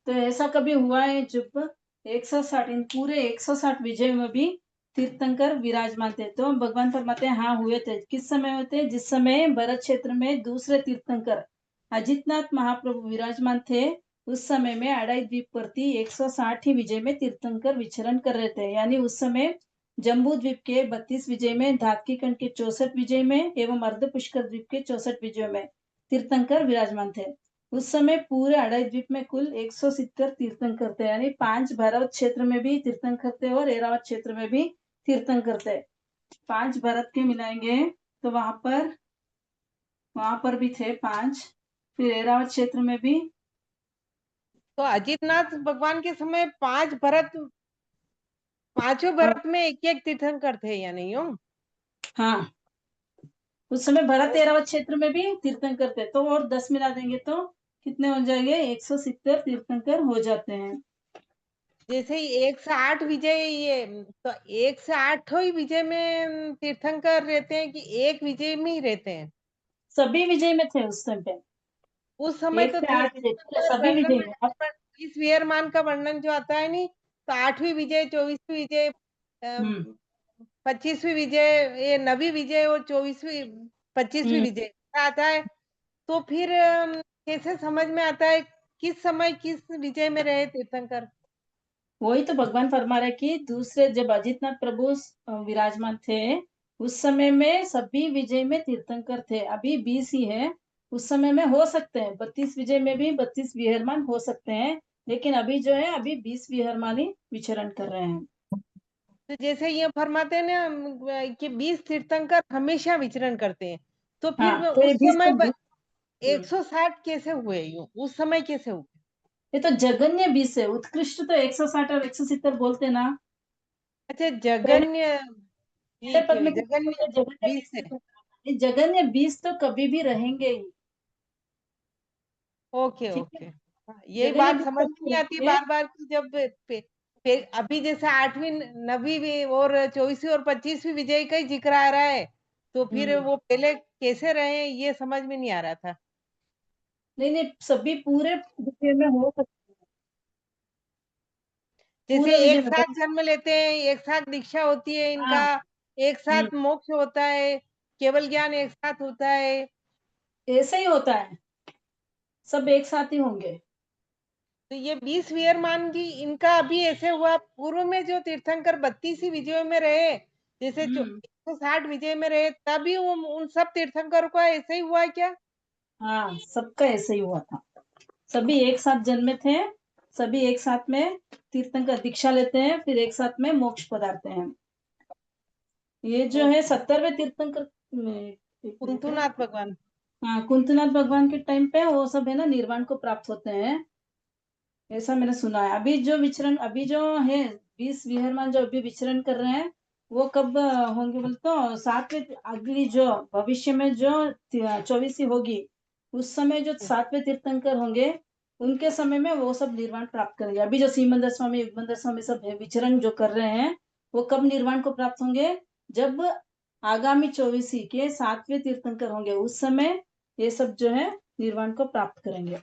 तो ऐसा कभी हुआ है जब 160 इन पूरे 160 विजय में भी तीर्थंकर विराजमान थे? तो भगवान फरमाते हैं हाँ हुए थे। किस समय हुए थे? जिस समय भरत क्षेत्र में दूसरे तीर्थंकर अजितनाथ महाप्रभु विराजमान थे, उस समय में अड़ाई द्वीप पर 160 ही विजय में तीर्थंकर विचरण कर रहे थे। यानी उस समय जम्बू द्वीप के 32 विजय में, धात्की खंड के 64 विजय में एवं अर्ध पुष्कर द्वीप के 64 विजय में तीर्थंकर विराजमान थे। उस समय पूरे अड़ाई द्वीप में कुल 170 तीर्थंकर थे। यानी 5 भैरव क्षेत्र में भी तीर्थंकर थे और ऐरावत क्षेत्र में भी तीर्थंकर थे। 5 भरत के मिलाएंगे तो वहां पर भी थे 5, फिर ऐरावत क्षेत्र में भी। तो अजितनाथ भगवान के समय 5 भरत, 5 भरत में एक तीर्थंकर थे या नहीं हो? हाँ, उस समय भरत ऐरावत क्षेत्र में भी तीर्थंकर थे। तो और 10 मिला देंगे तो कितने हो जाएंगे? 170 तीर्थंकर हो जाते हैं। जैसे 108 विजय, ये तो 108 ही विजय में तीर्थंकर रहते हैं कि एक विजय में ही रहते हैं? सभी विजय में थे उस समय पे। उस समय 1 तो से 8 विजय सभी वर्णन विजय में में। इस वीरमान का वर्णन जो आता है नहीं, तो 8वीं विजय, 24वीं विजय, 25वीं विजय, ये 9वीं विजय और 25वीं विजय आता है। तो फिर कैसे समझ में आता है किस समय किस विजय में रहे तीर्थंकर? वही तो भगवान फरमा रहे कि दूसरे जब अजितनाथ प्रभु विराजमान थे, उस समय में सभी विजय में तीर्थंकर थे। अभी 20 ही है, उस समय में हो सकते हैं 32 विजय में भी 32 विहरमान हो सकते हैं, लेकिन अभी जो है अभी 20 विहरमान ही विचरण कर रहे हैं। तो जैसे ये फरमाते हैं ना कि 20 तीर्थंकर हमेशा विचरण करते हैं, तो फिर हाँ, वो तो ये उस 20 समय तो 160 कैसे हुए यूं उस समय कैसे हुए? ये तो जगन्य 20 है, उत्कृष्ट तो 160 और 170 बोलते ना। अच्छा, पहले जगन्य, पहले ठीक पद है, में कितने जगन्य होते हैं? जगन्य 20 है। 20 ये जगन्य 20 तो कभी भी रहेंगे ही। ओके ठीक है, ओके, हाँ, यही जगन्य बात 20 समझ कभी नहीं आती रहेंगे। बार बार कि जब अभी जैसे 8वीं 9वीं भी और 24वीं और 25वीं विजय का ही जिक्र आ रहा है, तो फिर हम्म वो पहले कैसे रहे ये समझ में नहीं आ रहा था। नहीं नहीं, सभी पूरे विजय में हो सकते हैं, जैसे पूरे विजय एक में साथ जन्म लेते हैं, एक साथ दीक्षा होती है हाँ। इनका, एक हम्म साथ मोक्ष होता है, केवल ज्ञान एक साथ होता है। ऐसे ही होता है, सब एक साथ ही होंगे। तो ये 20 वीरमान की इनका अभी ऐसे हुआ, पूर्व में जो तीर्थंकर 32 ही विजयों में रहे, जैसे हम्म 160 विजय में रहे, तभी उन सब तीर्थंकरों का ऐसे ही हुआ है क्या? हाँ, सबका ऐसे ही हुआ था, सभी एक साथ जन्मे थे, सभी एक साथ में तीर्थंकर दीक्षा लेते हैं, फिर एक साथ में मोक्ष पधारते हैं। ये जो है ओके, 70वें तीर्थंकर में, एक मिनट है। कुंतुनाथ भगवान। हाँ, कुंतनाथ भगवान के टाइम पे वो सब है ना निर्वाण को प्राप्त होते हैं, ऐसा मैंने सुना है। अभी जो है 20 विहरमान जो अभी विचरण कर रहे हैं, वो कब होंगे बोले तो 7वें, अगली जो भविष्य में जो 24वीं होगी, उस समय जो 7वें तीर्थंकर होंगे, उनके समय में वो सब निर्वाण प्राप्त करेंगे। अभी जो सीमंदर स्वामी युगमंदर स्वामी सब है विचरण जो कर रहे हैं, वो कब निर्वाण को प्राप्त होंगे? जब आगामी 24वीं के 7वें तीर्थंकर होंगे, उस समय ये सब जो है निर्वाण को प्राप्त करेंगे।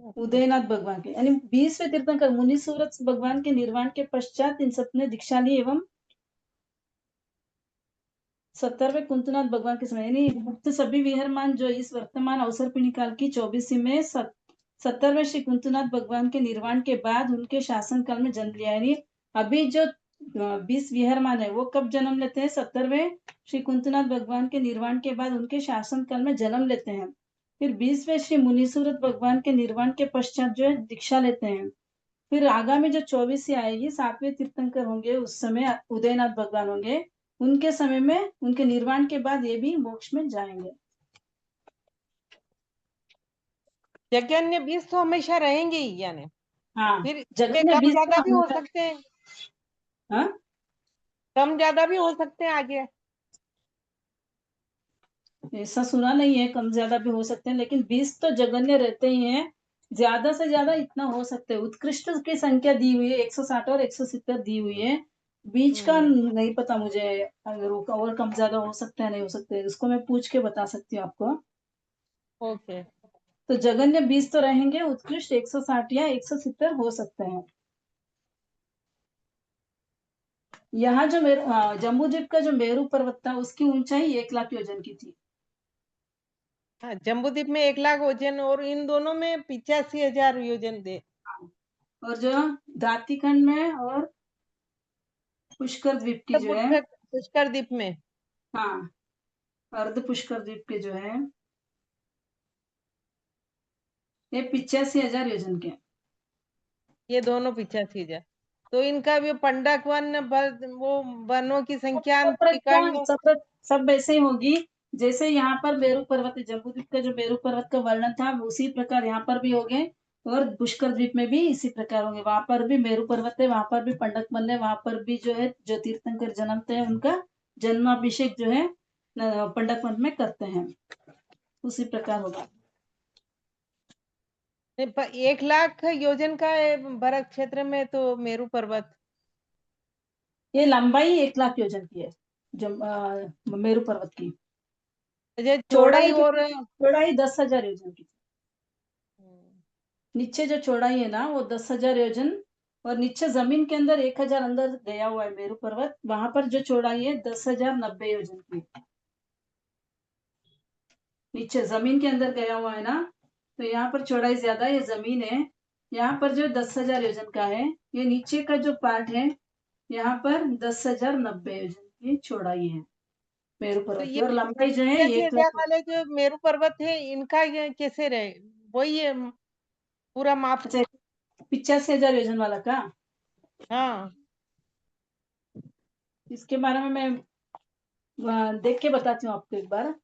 ओके, उदयनाथ भगवान के यानी 20वें तीर्थंकर मुनि सूरत भगवान के निर्वाण के पश्चात इन सबने दीक्षा ली, एवं 70वें कुंतनाथ भगवान के समय यानी मुक्त सभी विहरमान जो इस वर्तमान अवसर पिणी काल की 24वीं में 70वें श्री कुंतनाथ भगवान के निर्वाण के बाद उनके शासन काल में जन्म लिया। यानी अभी जो 20 विहरमान है वो कब जन्म लेते हैं? 70वें श्री कुंतनाथ भगवान के निर्वाण के बाद उनके शासन काल में जन्म लेते हैं। फिर 20वें श्री मुनिसूरत भगवान के निर्वाण के पश्चात जो है दीक्षा लेते हैं। फिर आगामी जो 24वीं आएगी 7वें तीर्थंकर होंगे, उस समय उदयनाथ भगवान होंगे, उनके समय में उनके निर्वाण के बाद ये भी मोक्ष में जाएंगे। यज्ञ 20 तो हमेशा रहेंगे ही, यानी हाँ, फिर जगत इसमें में कम 20 ज्यादा तो भी हो हमेशा। सकते हैं, हाँ, कम ज्यादा भी हो सकते हैं आगे। ऐसा सुना नहीं है, कम ज्यादा भी हो सकते हैं, लेकिन 20 तो जगन्य रहते ही हैं। ज्यादा से ज्यादा इतना हो सकते हैं। उत्कृष्ट की संख्या दी हुई है 160 और 170 दी हुई है, बीच का हम्म, नहीं पता मुझे। अगर वो और कम ज्यादा हो सकता है नहीं हो सकता है, उसको मैं पूछ के बता सकती हूँ आपको। ओके। तो जगन्य 20 तो रहेंगे, उत्कृष्ट 160 या 170 हो सकते हैं। यहाँ जो जम्बू द्वीप का जो मेरू पर्वत था उसकी ऊंचाई 1 लाख योजन की थी। हाँ, जम्बूद्वीप में 1 लाख योजन और इन दोनों में 85,000 योजन दे। और जो दातिखंड में और पुष्कर द्वीप की जो है, पुष्कर द्वीप में हाँ, अर्ध पुष्कर द्वीप के जो है, ये 85,000 योजन के हैं। ये दोनों 85,000, तो इनका भी पंडक वन वो वनों की संख्या सब त्रिकर्ण। सब सब वैसे ही होगी, जैसे यहाँ पर मेरू पर्वत है, जम्बू द्वीप का जो मेरू पर्वत का वर्णन था उसी प्रकार यहाँ पर भी होंगे, और पुष्कर द्वीप में भी इसी प्रकार होंगे। वहां पर भी मेरू पर्वत है, वहां पर भी पंडक वन है, वहां पर भी जो है जो तीर्थंकर जन्मते हैं उनका जन्माभिषेक जो है पंडक वन में करते हैं, उसी प्रकार होगा। 1 लाख योजन का है बरक क्षेत्र में तो मेरू पर्वत। ये लंबाई 1 लाख योजन की है, मेरू पर्वत की। अच्छा, चौड़ाई चौड़ाई की, और चौड़ाई 10,000 योजन की। नीचे जो चौड़ाई है ना वो 10,000 योजन, और नीचे जमीन के अंदर 1,000 अंदर गया हुआ है मेरू पर्वत, वहां पर जो चौड़ाई है 10,090 योजन की। नीचे जमीन के अंदर गया हुआ है ना, तो यहाँ पर चौड़ाई ज्यादा है, ये जमीन है। यहाँ पर जो 10,000 योजन का है, ये नीचे का जो पार्ट है, यहाँ पर 10,090 योजन की चौड़ाई है। मेरू तो पर्वत की, ये और लंबाई जो है 1 85,000 लाख। वाले जो मेरू पर्वत है इनका ये कैसे रहे, वही है पूरा माप। अच्छा, 85,000 योजन वाला का, हाँ, इसके बारे में मैं देख के बताती हूँ आपको एक बार।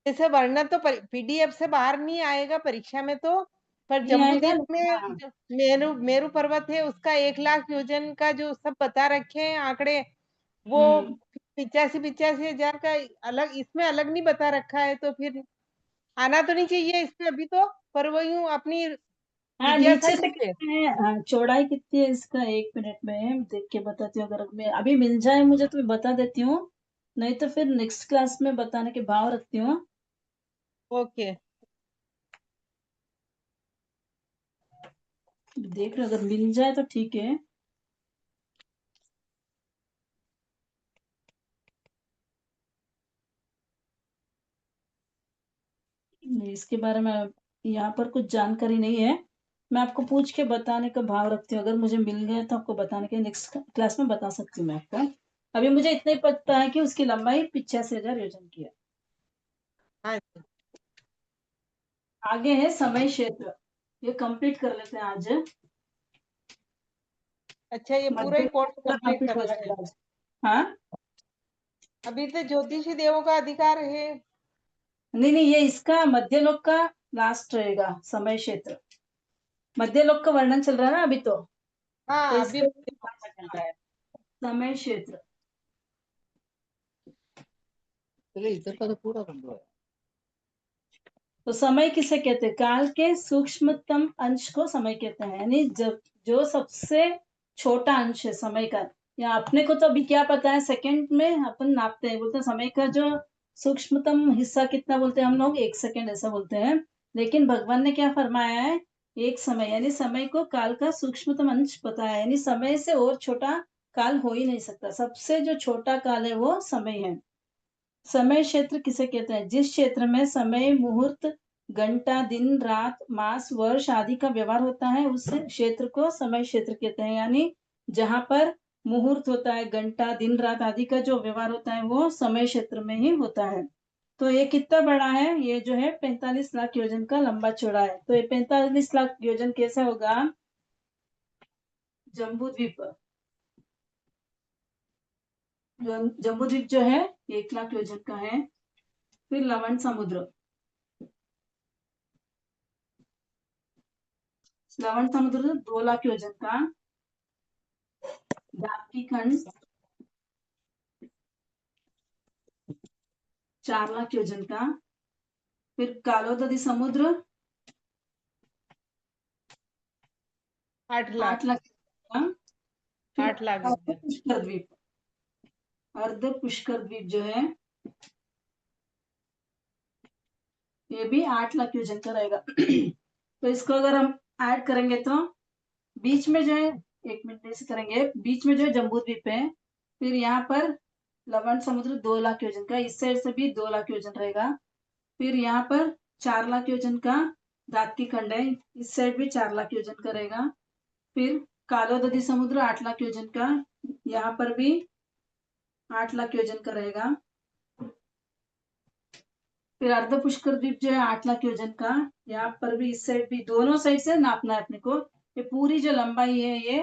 जैसे वर्णन तो पीडीएफ से बाहर नहीं आएगा परीक्षा में तो, पर नहीं आएगा, जम्बूद्वीप लेकिन में हाँ, जो मेरू मेरू पर्वत है उसका 1 लाख योजन का जो सब बता रखे हैं आंकड़े, वो 85,000 का अलग, इसमें अलग नहीं बता रखा है, तो फिर आना तो नहीं चाहिए इसमें अभी तो, पर वो यूं अपनी हाँ, नीचे जिज्ञासा से से। कितने हैं, हाँ, चौड़ाई कितनी है इसका, 1 मिनट में देख के बताती हूँ। अगर मैं अभी मिल जाए मुझे तो मैं बता देती हूँ, नहीं तो फिर नेक्स्ट क्लास में बताने के भाव रखती हूँ। ओके, देख रहे हो, अगर मिल जाए तो ठीक है। इसके बारे में यहाँ पर कुछ जानकारी नहीं है, मैं आपको पूछ के बताने का भाव रखती हूँ। अगर मुझे मिल गया तो आपको बताने के नेक्स्ट क्लास में बता सकती हूँ मैं आपको। अभी मुझे इतना ही पता है कि उसकी लंबाई 85,000 योजन की है। हाँ जी। आगे है समय क्षेत्र, ये कंप्लीट कर लेते हैं आज। अच्छा, ये पूरा मध्य ही कोर्स कंप्लीट कंप्लीट हो करना है। जाएगा आज। हाँ, अभी तो ज्योतिषी देवों का अधिकार है। नहीं नहीं, ये इसका मध्यलोक का लास्ट रहेगा, समय क्षेत्र। मध्यलोक का वर्णन चल रहा है ना अभी तो हाँ, अभी इसका चल रहा है। समय क्षेत्र। चलिए इधर का तो पूरा बन रहा है। तो समय किसे कहते हैं, काल के सूक्ष्मतम अंश को समय कहते हैं, यानी जब जो सबसे छोटा अंश है समय का। या अपने को तो अभी क्या पता है, सेकंड में अपन नापते हैं, बोलते हैं समय का जो सूक्ष्मतम हिस्सा कितना, बोलते हैं हम लोग 1 सेकंड ऐसा बोलते हैं। लेकिन भगवान ने क्या फरमाया है, एक समय, यानी समय को काल का सूक्ष्मतम अंश पता है, यानी समय से और छोटा काल हो ही नहीं सकता, सबसे जो छोटा काल है वो समय है। समय क्षेत्र किसे कहते हैं, जिस क्षेत्र में समय, मुहूर्त, घंटा, दिन, रात, मास, वर्ष आदि का व्यवहार होता है, उस क्षेत्र को समय क्षेत्र कहते हैं। यानी जहां पर मुहूर्त होता है, घंटा, दिन, रात आदि का जो व्यवहार होता है वो समय क्षेत्र में ही होता है। तो ये कितना बड़ा है, ये जो है 45 लाख योजन का लंबा चौड़ा है। तो ये 45 लाख योजन कैसे होगा, जम्बू द्वीप, जम्बू द्वीप जो है 1 लाख योजन का है। फिर लवण समुद्र, लवण समुद्र 2 लाख योजन का। दाप्ती खंड 4 लाख योजन का। फिर कालोदरी समुद्र 8 लाख, 8 लाख का। फिर 8 लाख अर्ध योजन। पुष्कर द्वीप, अर्ध पुष्कर द्वीप जो है ये भी 8 लाख योजन का रहेगा। तो इसको अगर हम ऐड करेंगे तो बीच में जो है, 1 मिनट से करेंगे, बीच में जो है जम्बू द्वीप है। फिर यहाँ पर लवण समुद्र 2 लाख योजन का, इस साइड से भी 2 लाख योजन रहेगा। फिर यहाँ पर 4 लाख योजन का दात्ती खंड है, इस साइड भी 4 लाख योजन का रहेगा। फिर कालोदरी समुद्र 8 लाख योजन का, यहाँ पर भी 8 लाख योजन का रहेगा। फिर अर्ध पुष्कर द्वीप जो है 8 लाख योजन का, यहाँ पर भी इस साइड भी, दोनों साइड से नापना है अपने को। ये पूरी जो लंबाई है ये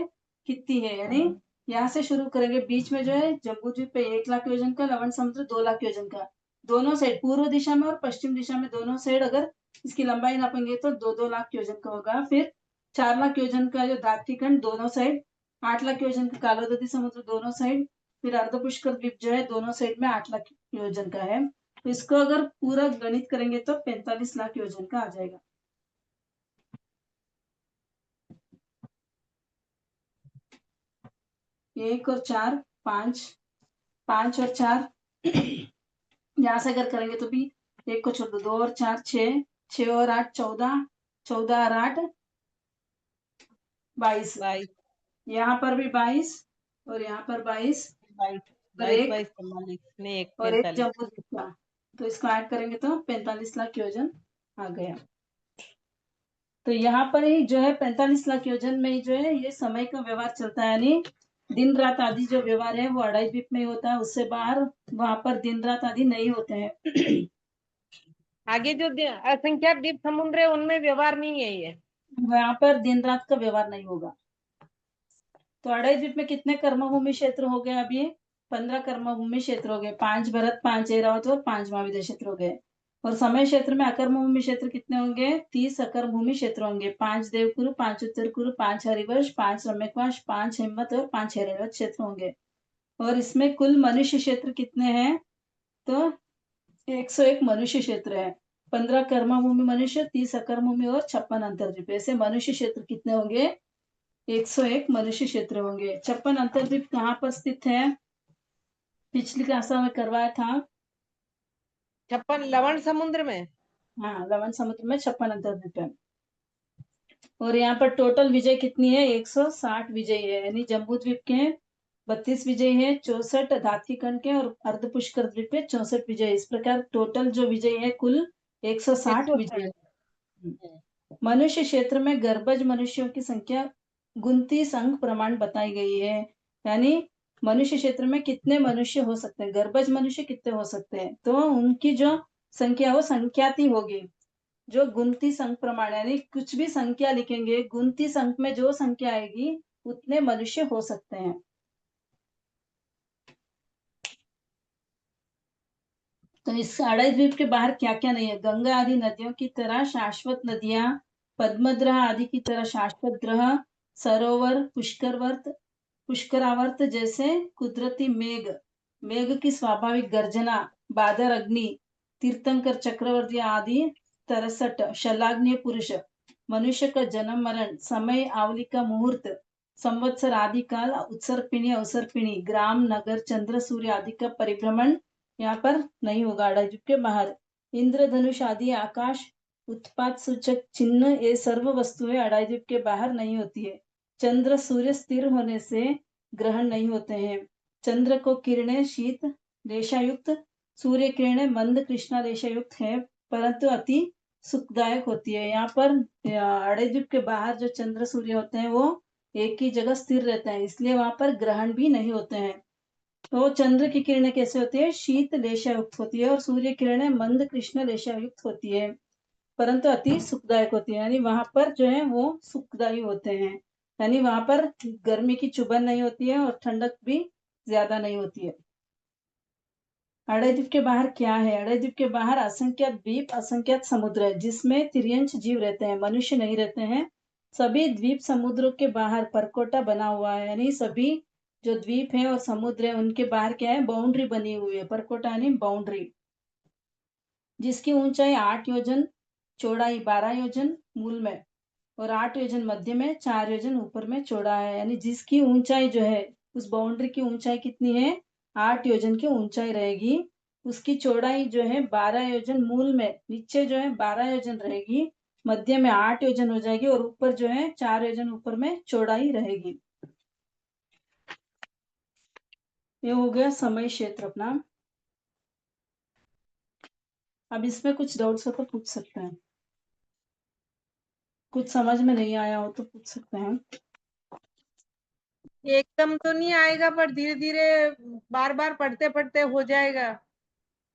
कितनी है, यानी यहाँ से शुरू करेंगे, बीच में जो है जम्बू द्वीप पे 1 लाख योजन का, लवण समुद्र 2 लाख योजन का। दोनों साइड, पूर्व दिशा में और पश्चिम दिशा में, दोनों साइड अगर इसकी लंबाई नापेंगे तो 2-2 लाख योजन का होगा। फिर 4 लाख योजन का जो दात्ती खंड दोनों साइड, 8 लाख योजन का कालोदरी समुद्र दोनों साइड, फिर अर्ध पुष्कर द्वीप जो है दोनों साइड में 8 लाख योजन का है। तो इसको अगर पूरा गणित करेंगे तो 45 लाख योजन का आ जाएगा। एक और 4, 5, 5 और 4, यहाँ से अगर करेंगे तो भी एक को छोड़ दो, 2 और 4 6, 6 और 8 14, 14 और 8 22, 22, यहाँ पर भी 22 और यहाँ पर 22 22, और 22, एक 22, 44 ने एक और एक 45। जम्बू द्वीप का। तो इसको ऐड करेंगे तो 45 लाख योजन आ गया। तो यहाँ पर ही जो है 45 लाख योजन में ही जो है ये समय का व्यवहार चलता है, यानी दिन रात आदि जो व्यवहार है वो अड़ाई द्वीप में होता है, उससे बाहर वहां पर दिन रात आदि नहीं होते हैं। आगे जो असंख्यात द्वीप समुद्र है उनमें व्यवहार नहीं है ये। वहां पर दिन रात का व्यवहार नहीं होगा। तो अड़ाई द्वीप में कितने कर्मभूमि क्षेत्र हो गए? अभी 15 कर्मभूमि क्षेत्र हो गए, 5 भरत, 5 ऐरावत और 5 महाविद्य क्षेत्र हो गए। और समय क्षेत्र में अकर्म भूमि क्षेत्र कितने होंगे? 30 अकर्म भूमि क्षेत्र होंगे, 5 देवकुरु, 5 उत्तर कुरु, 5 हरिवंश, 5 रम्यकवंश, 5 हेमवत और 5 हैरवत क्षेत्र होंगे। और इसमें कुल मनुष्य क्षेत्र कितने हैं? तो 101 मनुष्य क्षेत्र है। 15 कर्म भूमि मनुष्य, 30 अकर्म भूमि और 56 अंतर्द्वीप। ऐसे मनुष्य क्षेत्र कितने होंगे? 101 मनुष्य क्षेत्र होंगे। 56 अंतर्द्वीप कहाँ पर स्थित है? पिछली क्लास में करवाया था। 56 लवण समुद्र में। हाँ, लवण समुद्र में 56 अंतर्द्वीप है। और यहाँ पर टोटल विजय कितनी है? 160 विजय है, यानी जम्बू द्वीप के 32 विजय है, 64 धात्विकण के और अर्ध पुष्कर द्वीप पे 64 विजय। इस प्रकार टोटल जो विजय है कुल 160 विजय 160। है। मनुष्य क्षेत्र में गर्भज मनुष्यों की संख्या 29 अंक प्रमाण बताई गई है, यानी मनुष्य क्षेत्र में कितने मनुष्य हो सकते हैं, गर्भज मनुष्य कितने हो सकते हैं, तो उनकी जो संख्या वो संख्याती होगी। जो 29 अंक प्रमाण, यानी कुछ भी संख्या लिखेंगे 29 अंक में जो संख्या आएगी उतने मनुष्य हो सकते हैं। तो इस अड़ाई द्वीप के बाहर क्या क्या नहीं है? गंगा आदि नदियों की तरह शाश्वत नदियां, पद्मद्रह आदि की तरह शाश्वत ग्रह, सरोवर, पुष्करावर्त जैसे कुदरती मेघ, मेघ की स्वाभाविक गर्जना, बादर अग्नि, तीर्थंकर चक्रवर्ती आदि 63 शलाग्नीय पुरुष, मनुष्य का जन्म मरण, समय आवली का मुहूर्त, संवत्सर आदि काल, उत्सर्पिणी अवसर्पिणी, ग्राम नगर चंद्र सूर्य आदि का परिभ्रमण यहाँ पर नहीं होगा अड़ाई द्वीप के बाहर। इंद्रधनुष आदि आकाश उत्पाद सूचक चिन्ह ये सर्व वस्तुएं अड़ाई द्वीप के बाहर नहीं होती है। चंद्र सूर्य स्थिर होने से ग्रहण नहीं होते हैं। चंद्र को किरणें शीत रेशायुक्त, सूर्य किरणें मंद कृष्णा रेशायुक्त है, परंतु अति सुखदायक होती है। यहाँ पर अड़ाई द्वीप के बाहर जो चंद्र सूर्य होते हैं वो एक ही जगह स्थिर रहते हैं, इसलिए वहां पर ग्रहण भी नहीं होते हैं। तो चंद्र की किरणें कैसे होती है? शीत लेशायुक्त होती है और सूर्य किरणें मंद कृष्ण लेशायुक्त होती है, परंतु अति सुखदायक होती है, यानी वहां पर जो है वो सुखदायी होते हैं, यानी वहां पर गर्मी की चुभन नहीं होती है और ठंडक भी ज्यादा नहीं होती है। अड़ाई द्वीप के बाहर क्या है? अड़ाई द्वीप के बाहर असंख्यात द्वीप, असंख्यात समुद्र है जिसमें तिर्यंश जीव रहते हैं, मनुष्य नहीं रहते हैं। सभी द्वीप समुद्रों के बाहर परकोटा बना हुआ है, यानी सभी जो द्वीप है और समुद्र है उनके बाहर क्या है? बाउंड्री बनी हुई है, परकोटा यानी बाउंड्री, जिसकी ऊंचाई 8 योजन, चौड़ाई 12 योजन मूल में और 8 योजन मध्य में, 4 योजन ऊपर में चौड़ा है, यानी जिसकी ऊंचाई जो है उस बाउंड्री की ऊंचाई कितनी है? 8 योजन की ऊंचाई रहेगी। उसकी चौड़ाई जो है 12 योजन मूल में, नीचे जो है 12 योजन रहेगी, मध्य में 8 योजन हो जाएगी और ऊपर जो है 4 योजन ऊपर में चौड़ाई रहेगी। ये हो गया समय क्षेत्र अपना। अब इसमें कुछ डाउट्स हो तो पूछ सकते हैं, कुछ समझ में नहीं आया हो तो पूछ सकते हैं। एकदम तो नहीं आएगा पर धीरे धीरे बार बार पढ़ते पढ़ते हो जाएगा।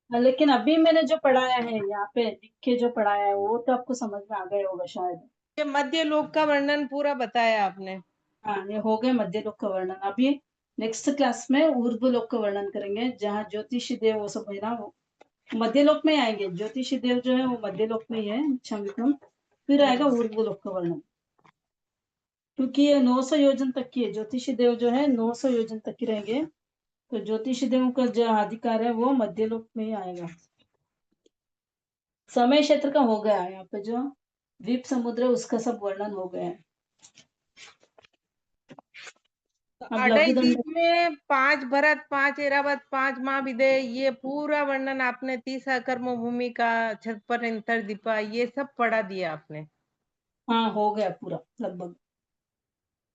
लेकिन अभी मैंने जो पढ़ाया है यहाँ पे लिख के जो पढ़ाया है वो तो आपको समझ में आ गया होगा शायद। ये मध्य लोक का वर्णन पूरा बताया आपने। हाँ, ये हो गए मध्य लोक का वर्णन। अभी नेक्स्ट क्लास में ऊर्ध्व लोक का वर्णन करेंगे, जहाँ ज्योतिषी देव वो सब है ना, वो मध्य लोक में आएंगे। ज्योतिषी देव जो है वो मध्य लोक में ही है, क्षम, फिर आएगा ऊर्ध्व लोक का वर्णन, क्योंकि ये 900 योजन तक की है। ज्योतिषी देव जो है 900 योजन तक की रहेंगे, तो ज्योतिषी देव का जो अधिकार है वो मध्य लोक में ही आएगा। समय क्षेत्र का हो गया, यहाँ पे जो द्वीप समुद्र है उसका सब वर्णन हो गया है। अब अड़ाई लघु दंड, द्वीप में 5 भरत, 5 ऐरावत, 5 महाविद्य, ये पूरा वर्णन आपने 30 कर्म भूमि का, 56 अंतर्द्वीपा, ये सब पढ़ा दिया आपने। हाँ हो गया पूरा लगभग।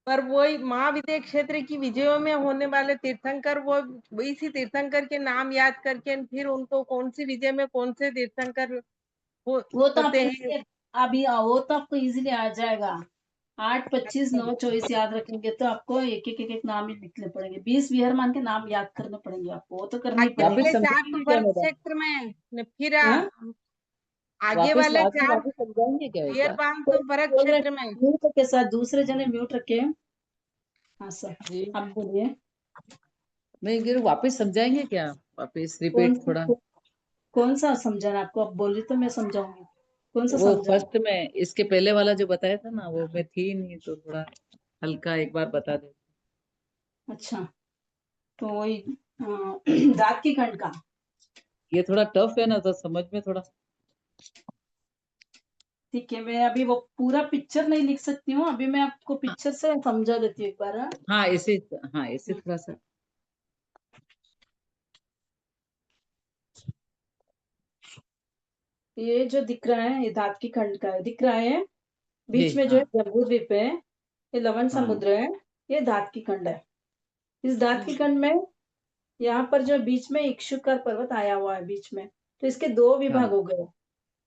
पर वही महाविद्य क्षेत्र की विजयों में होने वाले तीर्थंकर, वो इसी तीर्थंकर के नाम याद करके फिर उनको कौन सी विजय में कौन से तीर्थंकर वो तो होते आपको हैं। अभी वो तो आपको इजीली आ जाएगा। 8, 25, 9, 24 याद रखेंगे तो आपको एक नाम ही लिखने पड़ेंगे। 20 विहरमान के नाम याद करने पड़ेंगे आपको, वो तो करने ही आगे पड़ेंगे। वाले वापिस 4 समझाएंगे क्या वर्ग मैडम? क्षेत्र में फिर हाँ? आगे वाले वापिस 4 समझाएंगे क्या वैसा? विहरबान कोई वर्ग बोल रहे क्षेत्र में म्यूट के साथ, दूसरे जने म्यूट रखे। हाँ सर, जी आप बोलिए। मैं कह रही हूँ, वापिस समझाएंगे क्या? वापिस कौन रिपीट थोड़ा। कौन सा समझाना आपको? आप बोलिए तो मैं समझाऊंगी। कौन सा वो समझाना? फर्स्ट में इसके पहले वाला जो बताया था ना, वो मैं थी नहीं, तो थोड़ा हल्का एक बार बता दे। अच्छा, तो वही दाँत की खंड का। ये थोड़ा टफ है ना, तो समझ में थोड़ा। ठीक है, मैं अभी वो पूरा पिक्चर नहीं लिख सकती हूँ, अभी मैं आपको हाँ पिक्चर से समझा देती हूँ एक बार। हाँ? हाँ, ऐसे। हाँ, ऐसे थोड़ा सा। ये जो दिख रहा है, ये दाँत की खंड का है, दिख रहा है। जी बीच में जो है हाँ। जम्बूद्वीप है, ये लवण हाँ। समुद्र है, ये दाँत की खंड है। इस दाँत की खंड में यहाँ पर जो बीच में इक्षुकर पर्वत आया हुआ है बीच में, तो इसके 2 विभाग हाँ। हो गए।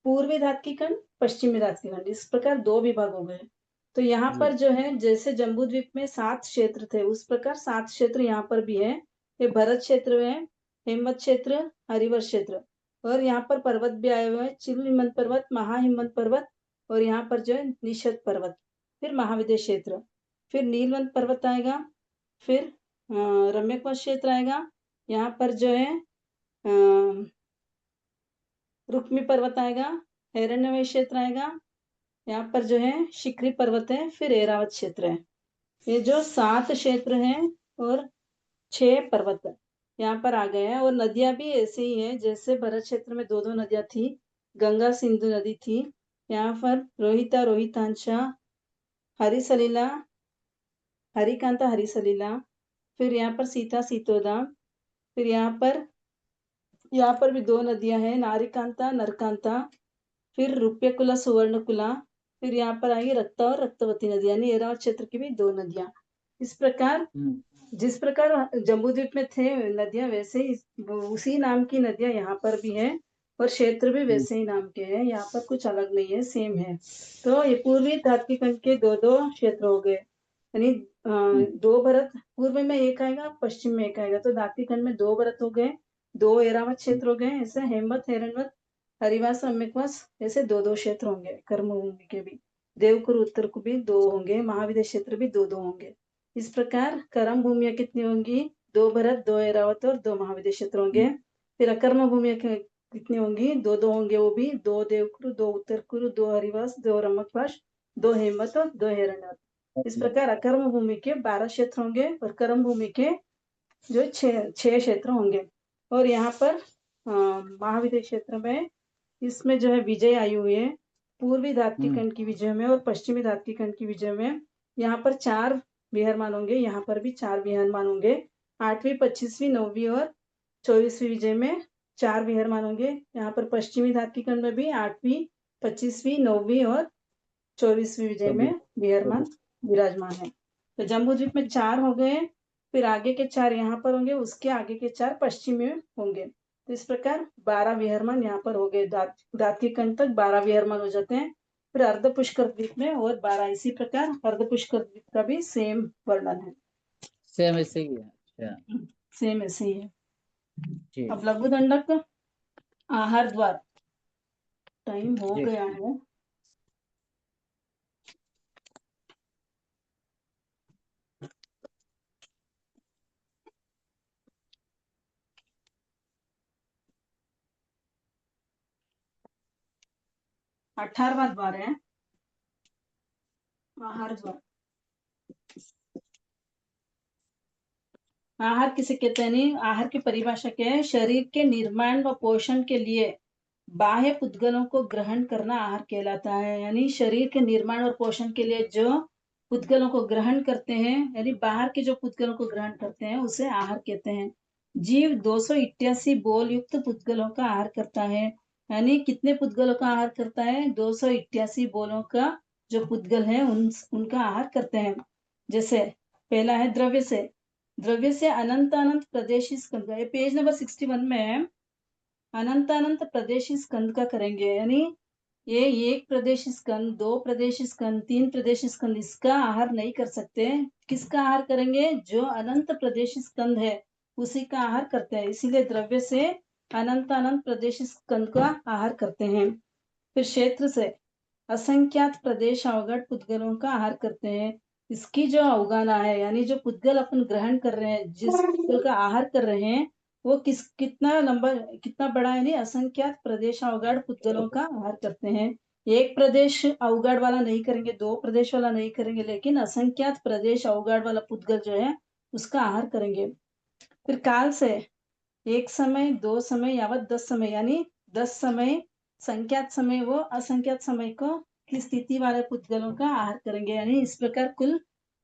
पूर्वी दाँत की खंड, पश्चिमी दाँत की खंड, इस प्रकार 2 विभाग हो गए। तो यहाँ जी। पर जो है, जैसे जम्बूद्वीप में 7 क्षेत्र थे, उस प्रकार 7 क्षेत्र यहाँ पर भी है। ये भरत क्षेत्र है, हेमवत क्षेत्र, हरिवत क्षेत्र, और यहाँ पर पर्वत भी आए हुए हैं, चिल हिमवंत पर्वत, महाहिमवंत पर्वत, और यहाँ पर जो है निषद पर्वत, फिर महाविद्य क्षेत्र, फिर नीलवंत पर्वत आएगा, फिर रम्यकवच क्षेत्र आएगा, यहाँ पर जो है रुक्मी पर्वत आएगा, हिरण्यवय क्षेत्र आएगा, यहाँ पर जो है शिखरी पर्वत है, फिर ऐरावत क्षेत्र है। ये जो 7 क्षेत्र हैं और 6 पर्वत है, यहाँ पर आ गए हैं। और नदियां भी ऐसे ही है, जैसे भरत क्षेत्र में 2-2 नदियां थी, गंगा सिंधु नदी थी, यहाँ पर रोहिता रोहितांशा, हरिसलीला हरिकांता हरिसलीला, फिर यहाँ पर सीता सीतोदा, फिर यहाँ पर भी 2 नदियां हैं, नारिकांता नरकांता, फिर रूप्यकुला सुवर्णकुला, फिर यहाँ पर आएगी रक्ता और रक्तवती नदी, यानी ऐरावत क्षेत्र की भी 2 नदियां। इस प्रकार हम्म। जिस प्रकार जम्बूद्वीप में थे नदियां, वैसे ही उसी नाम की नदियां यहाँ पर भी है, और क्षेत्र भी हम्म। वैसे ही नाम के हैं, यहाँ पर कुछ अलग नहीं है, सेम है। तो ये पूर्वी दाँती खंड के 2-2 क्षेत्र हो गए, यानी हम्म। 2 भरत, पूर्व में एक आएगा, पश्चिम में एक आएगा, तो दाँती खंड में 2 भरत हो गए, 2 ऐरावत क्षेत्र हो गए, ऐसे हेमवत हिरण्यवत हरिवास सम्यकवास, ऐसे 2-2 क्षेत्र होंगे। कर्मभूमि के भी देवकुरु उत्तर को भी 2 होंगे, महाविद्य क्षेत्र भी 2-2 होंगे। इस प्रकार कर्म भूमियां कितनी होंगी? 2 भरत, 2 ऐरावत और 2 महाविद्य क्षेत्र होंगे। फिर अकर्म भूमियां कितनी होंगी? 2-2 होंगे, वो भी 2 देवकुरु, 2 उत्तर कुरु, 2 हरिवास, 2 रमकवास, 2 हेमवत और 2 हिरण्यवत। इस प्रकार अकर्म भूमि के 12 क्षेत्र होंगे और कर्म भूमि के जो 6 क्षेत्र होंगे। और यहाँ पर महाविद्य क्षेत्र में, इसमें जो है विजय आई हुई है, पूर्वी दाँती खंड की विजय में और पश्चिमी दाँती खंड की विजय में। यहाँ पर 4 विहरमान होंगे, यहाँ पर भी 4 विहरमान होंगे। 8वीं, 25वीं, 9वीं और 24वीं विजय में 4 विहरमान होंगे। यहाँ पर पश्चिमी दाँती खंड में भी 8वीं, 25वीं, 9वीं और 24वीं विजय कभी। में विहरमान विराजमान है। तो जम्बूद्वीप में 4 हो गए, फिर आगे के 4 यहाँ पर होंगे, उसके आगे के 4 पश्चिम में होंगे। तो इस प्रकार 12 विहरमान यहाँ पर हो गए, दाँती खंड तक 12 विहरमान हो जाते हैं। फिर अर्ध पुष्कर द्वीप में और 12, इसी प्रकार अर्ध पुष्कर द्वीप का भी सेम वर्णन है, सेम ऐसे ही है। अच्छा। सेम ऐसे ही है। जी। अब लघु दंडक आहार द्वार, टाइम हो जी। गया है। अठारहवां द्वार है आहार द्वार। आहार किसे कहते हैं? नहीं, आहार की परिभाषा क्या है? शरीर के निर्माण व पोषण के लिए बाह्य पुद्गलों को ग्रहण करना आहार कहलाता है। यानी शरीर के निर्माण और पोषण के लिए जो पुद्गलों को ग्रहण करते हैं, यानी बाहर के जो पुद्गलों को ग्रहण करते हैं, उसे आहार कहते हैं। जीव 288 बोल युक्त पुद्गलों का आहार करता है। यानी कितने पुद्गलों का आहार करता है? 288 बोलों का जो पुद्गल है, उनका आहार करते हैं। जैसे पहला है द्रव्य से अनंत अनंत प्रदेशी स्कंद, ये पेज नंबर 61 में है। अनंत अनंत प्रदेशी स्कंद का करेंगे, यानी ये एक प्रदेश स्कंद, 2 प्रदेश स्कंद, 3 प्रदेश स्कंद इसका आहार नहीं कर सकते। किसका आहार करेंगे? जो अनंत प्रदेश स्कंद है उसी का आहार करते हैं। इसीलिए द्रव्य से अनंत अनंत प्रदेश स्कंद का आहार करते हैं। फिर क्षेत्र से असंख्यात प्रदेश अवगढ़ पुद्गलों का आहार करते हैं। इसकी जो अवगाना है यानी जो पुद्गल अपन ग्रहण कर रहे हैं, जिस पुद्गल का आहार कर रहे हैं वो कितना लंबा कितना बड़ा है, नहीं असंख्यात प्रदेश अवगाढ़ पुद्गलों का आहार करते हैं। एक प्रदेश अवगाढ़ वाला नहीं करेंगे, 2 प्रदेश वाला नहीं करेंगे, लेकिन असंख्यात प्रदेश अवगाढ़ वाला पुद्गल जो है उसका आहार करेंगे। फिर काल से 1 समय, 2 समय यावत 10 समय, यानी 10 समय संख्यात समय वो असंख्यात समय को की स्थिति वाले पुद्गलों का आहार करेंगे। यानी इस प्रकार कुल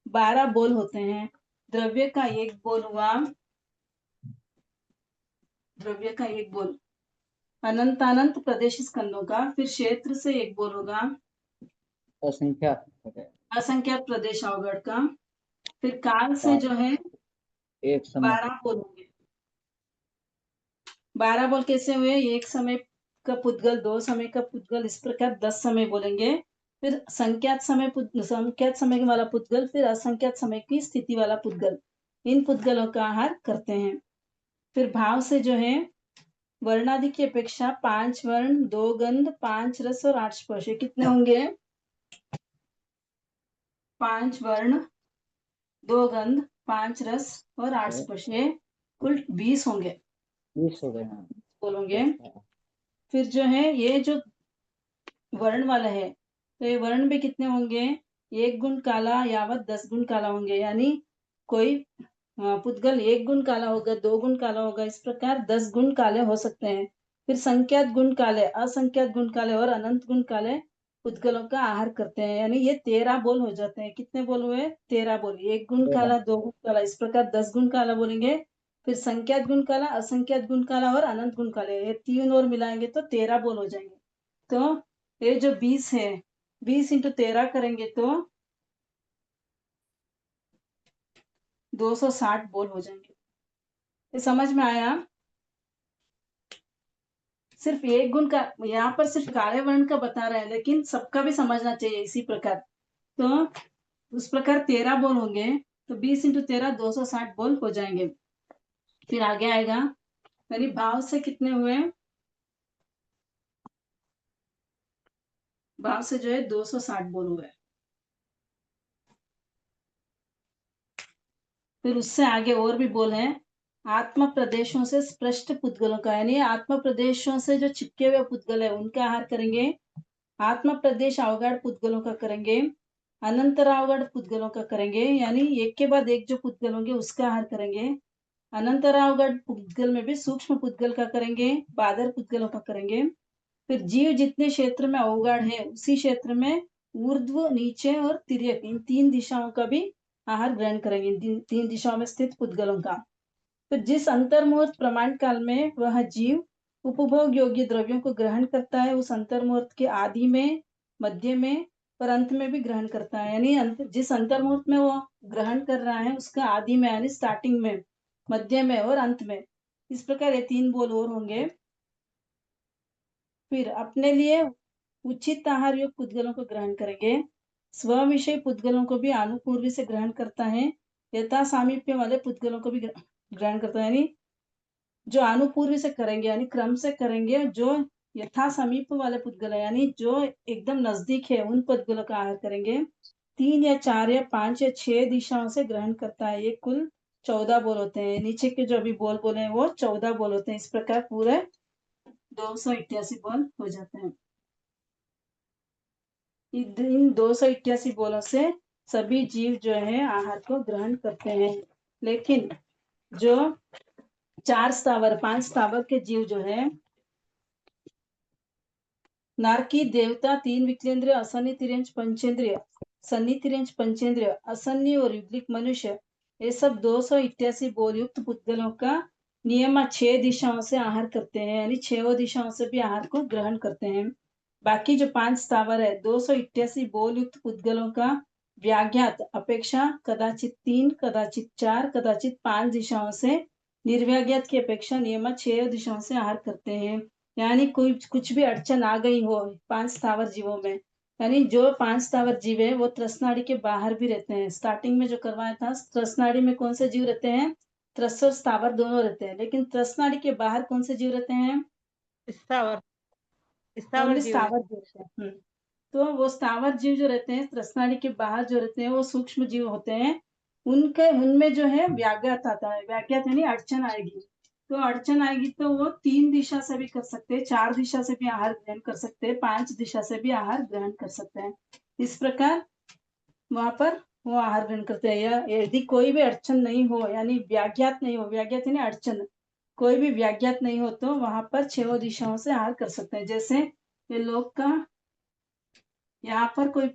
12 बोल होते हैं। द्रव्य का एक बोल हुआ, द्रव्य का एक बोल अनंत अनंत प्रदेश स्कंदों का। फिर क्षेत्र से एक बोल होगा असंख्यात असंख्यात प्रदेश अवगढ़ का। फिर काल से जो है एक समय 12 बोल होंगे। 12 बोल कैसे हुए? एक समय का पुद्गल, 2 समय का पुद्गल, इस प्रकार 10 समय बोलेंगे। फिर संख्यात समय वाला पुद्गल, फिर असंख्यात समय की स्थिति वाला पुद्गल, इन पुद्गलों का आहार करते हैं। फिर भाव से जो है वर्णादि की अपेक्षा 5 वर्ण, 2 गंध, 5 रस और 8 स्पर्श कितने होंगे? 5 वर्ण, 2 गंध, 5 रस और 8 स्पर्श, कुल 20 होंगे, 20 हो गए। हाँ बोलोगे। फिर जो है ये जो वर्ण वाला है तो ये वर्ण भी कितने होंगे? 1 गुण काला यावत 10 गुण काला होंगे। यानी कोई पुद्गल 1 गुण काला होगा, 2 गुण काला होगा, इस प्रकार 10 गुण काले हो सकते हैं। फिर संख्यात गुण काले, असंख्यात गुण काले और अनंत गुण काले पुद्गलों का आहार करते हैं। यानी ये 13 बोल हो जाते हैं। कितने बोल हुए? 13 बोल। 1 गुण काला, 2 गुण काला, इस प्रकार 10 गुण काला बोलेंगे। फिर संख्यात गुण काला, असंख्यात गुण काला और अनंत गुण काले, ये 3 और मिलाएंगे तो 13 बोल हो जाएंगे। तो ये जो 20 है, 20 इंटू 13 करेंगे तो 260 बोल हो जाएंगे। ये समझ में आया? सिर्फ एक गुण का यहाँ पर सिर्फ काले वर्ण का बता रहे हैं, लेकिन सबका भी समझना चाहिए इसी प्रकार। तो उस प्रकार 13 बोल होंगे, तो 20 इंटू 13 260 बोल हो जाएंगे। फिर आगे आएगा यानी भाव से कितने हुए? भाव से जो है 260 बोल हुए। फिर उससे आगे और भी बोल है आत्म प्रदेशों से स्पष्ट पुद्गलों का, यानी आत्म प्रदेशों से जो चिपके हुए पुद्गल है उनका आहार करेंगे। आत्म प्रदेश अवगाढ़ पुद्गलों का करेंगे, अनंतर अवगाढ़ पुद्गलों का करेंगे, यानी एक के बाद एक जो पुद्गल होंगे उसका आहार करेंगे। अनंतर अवगाढ़ पुद्गल में भी सूक्ष्म पुद्गल का करेंगे, बादर पुद्गलों का करेंगे। फिर जीव जितने क्षेत्र में अवगाढ़ है उसी क्षेत्र में ऊर्ध्व, नीचे और तिर्यक, इन 3 दिशाओं का भी आहार ग्रहण करेंगे, 3 दिशाओं में स्थित पुद्गलों का। तो जिस अंतर्मुहूर्त प्रमाण काल में वह जीव उपभोग योग्य द्रव्यों को ग्रहण करता है, उस अंतर्मुहूर्त के आदि में, मध्य में और अंत में भी ग्रहण करता है। यानी जिस अंतर्मुहूर्त में वो ग्रहण कर रहा है उसका आदि में यानी स्टार्टिंग में, मध्य में और अंत में, इस प्रकार ये 3 बोल और होंगे। फिर अपने लिए उचित आहार युक्त पुद्गलों को ग्रहण करेंगे। स्व विषय पुद्गलों को भी अनुपूर्वी से ग्रहण करता है, यथा सामीप्य वाले पुद्गलों को भी ग्रहण करता है। यानी जो अनुपूर्वी से करेंगे यानी क्रम से करेंगे, जो यथा समीप वाले पुद्गल है यानी जो एकदम नजदीक है उन पुद्गलों का आहार करेंगे। 3 या 4 या 5 या 6 दिशाओं से ग्रहण करता है। ये कुल 14 बोल होते हैं। नीचे के जो अभी बोल बोले हैं वो 14 बोल होते हैं। इस प्रकार पूरे 288 बोल हो जाते हैं। इन 288 बोलों से सभी जीव जो है आहार को ग्रहण करते हैं। लेकिन जो 4 स्थावर, 5 स्थावर के जीव जो है, नारकी, देवता, 3 विकलेंद्रिय, असन्नी तिर्यंच पंचेंद्रिय, सन्नी तिर्यंच पंचेंद्रिय, असन्नी और युग्लिक मनुष्य, ये सब 288 बोल युक्त पुद्गलों का नियम 6 दिशाओं से आहार करते हैं, यानी 6 दिशाओं से भी आहार को ग्रहण करते हैं। बाकी जो 5 स्थावर है 288 बोल युक्त पुद्गलों का व्याघ्यात अपेक्षा कदाचित 3, कदाचित 4, कदाचित 5 दिशाओं से, निर्व्याघ्यात की अपेक्षा नियम 6 दिशाओं से आहार करते हैं। यानी कोई कुछ भी अड़चन आ गई हो 5 स्थावर जीवों में, यानी जो 5 स्थावर जीव है वो त्रसनाड़ी के बाहर भी रहते हैं। स्टार्टिंग में जो करवाया था, त्रसनाड़ी में कौन से जीव रहते हैं? त्रस और स्थावर दोनों रहते हैं, लेकिन त्रसनाड़ी के बाहर कौन से जीव रहते हैं? स्थावर स्थावर ओनली जीव स्थावर जीव रहते हैं। तो वो स्थावर जीव जो रहते हैं, त्रसनाड़ी के बाहर जो रहते हैं, वो सूक्ष्म जीव होते हैं। उनमें जो है व्याघात आता है। व्याघात यानी अड़चन आएगी। तो अड़चन आएगी तो वो 3 दिशा से भी कर सकते हैं, 4 दिशा से भी आहार ग्रहण कर सकते हैं, 5 दिशा से भी आहार ग्रहण कर सकते हैं। इस प्रकार वहां पर वो आहार ग्रहण करते हैं। या यदि कोई भी अड़चन नहीं हो, यानी व्याघात नहीं हो, व्याघात यानी अड़चन, कोई भी व्याघात नहीं हो, तो वहां पर 6 दिशाओं से आहार कर सकते हैं। जैसे ये लोग का यहाँ पर कोई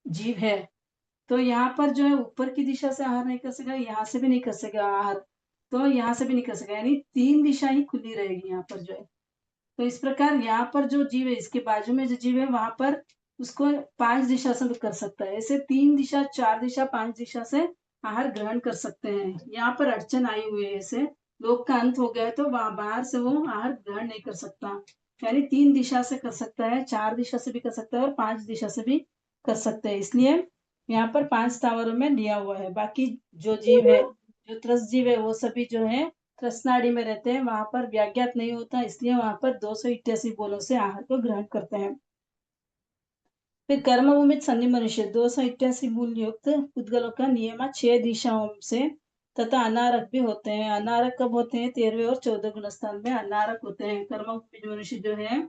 जीव है, तो यहाँ पर जो है ऊपर की दिशा से आहार नहीं कर सकेगा, यहाँ से भी नहीं कर सकेगा आहार, तो यहाँ से भी नहीं कर सकेगा, यानी 3 दिशा ही खुली रहेगी यहाँ पर जो है। तो इस प्रकार यहाँ पर जो जीव है, इसके बाजू में जो जीव है, वहां पर उसको 5 दिशा से भी कर सकता है। ऐसे 3 दिशा, 4 दिशा, 5 दिशा से आहार ग्रहण कर सकते हैं। यहाँ पर अड़चन आई हुई है, ऐसे लोक का अंत हो गया है, तो वहां बाहर से वो आहार ग्रहण नहीं कर सकता। यानी 3 दिशा से कर सकता है, 4 दिशा से भी कर सकता है और 5 दिशा से भी कर सकते हैं। इसलिए यहाँ पर 5 स्थावरों में लिया हुआ है। बाकी जो जीव है, जो त्रस जीव है, वो सभी जो है त्रसनाड़ी में रहते हैं, वहां पर व्याघात नहीं होता, इसलिए वहां पर 288 बोलों से आहार को ग्रहण करते हैं। फिर कर्मभूमित सन्नि मनुष्य 288 मूल युक्त पुद्गलों का नियम 6 दिशाओं से तथा अनारक भी होते हैं। अनारक कब होते हैं? 13वें और 14 गुण स्थान में अनारक होते हैं। कर्मभूमित मनुष्य जो है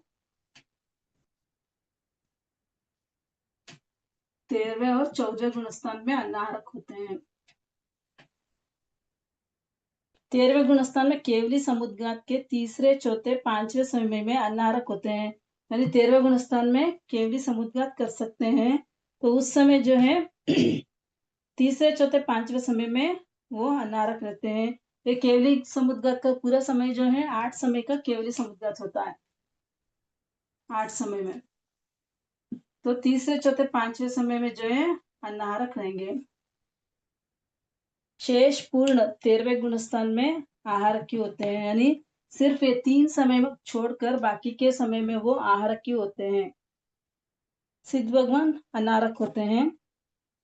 13वें और 14वें गुण स्थान में अनारक होते हैं। 13वें गुण स्थान में केवली समुद्घात के तीसरे, चौथे, 5वें समय में अनारक होते हैं। यानी 13वें गुण स्थान में केवली समुद्घात कर सकते हैं, तो उस समय जो है तीसरे, चौथे, 5वें समय में वो अनारक रहते हैं। ये केवली समुद्घात का पूरा समय जो है 8 समय का केवली समुद्घात होता है। 8 समय में तो तीसरे, चौथे, 5वें समय में जो है अनारक रहेंगे। शेष पूर्ण 13वें गुणस्थान में आहारकी होते हैं, यानी सिर्फ ये 3 समय में छोड़कर बाकी के समय में वो आहारकी होते हैं। सिद्ध भगवान अनारक होते हैं।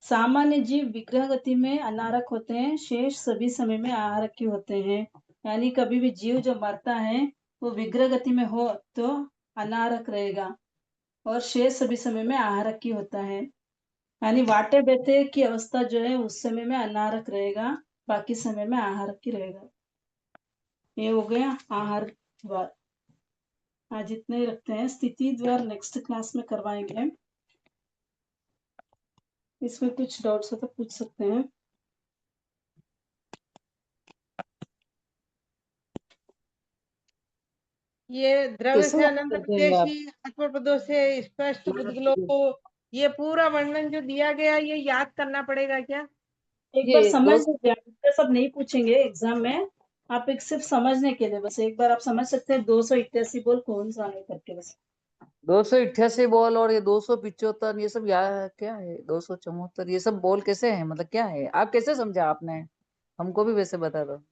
सामान्य जीव विग्रह गति में अनारक होते हैं, शेष सभी समय में आहारकी होते हैं। यानी कभी भी जीव जो मरता है वो विग्रह गति में हो तो अनारक रहेगा और शेष सभी समय में आहारकी होता है। यानी वाटे बेटे की अवस्था जो है उस समय में अनारक रहेगा, बाकी समय में आहारक ही रहेगा। ये हो गया आहार द्वार। आज इतने ही रखते हैं। स्थिति द्वार नेक्स्ट क्लास में करवाएंगे। इसमें कुछ डाउट्स हो तो पूछ सकते हैं। ये द्रव्य कैसे से याद अनंत कर देंगे आप? प्रदेशी आत्म प्रदोष से स्पष्ट पुद्गलों को, ये पूरा वर्णन जो दिया गया ये याद करना पड़ेगा क्या? एक बार ये समझ दो लीजिए, आप सब नहीं पूछेंगे एग्जाम में, आप एक सिर्फ समझने के लिए बस एक बार आप समझ सकते हैं 288 बोल कौन सा है करके बस। 288 बॉल और ये 275 ये सब यार क्या है? 274 ये सब बॉल कैसे है? मतलब क्या है? आप कैसे समझा आपने? हमको भी वैसे बता दो।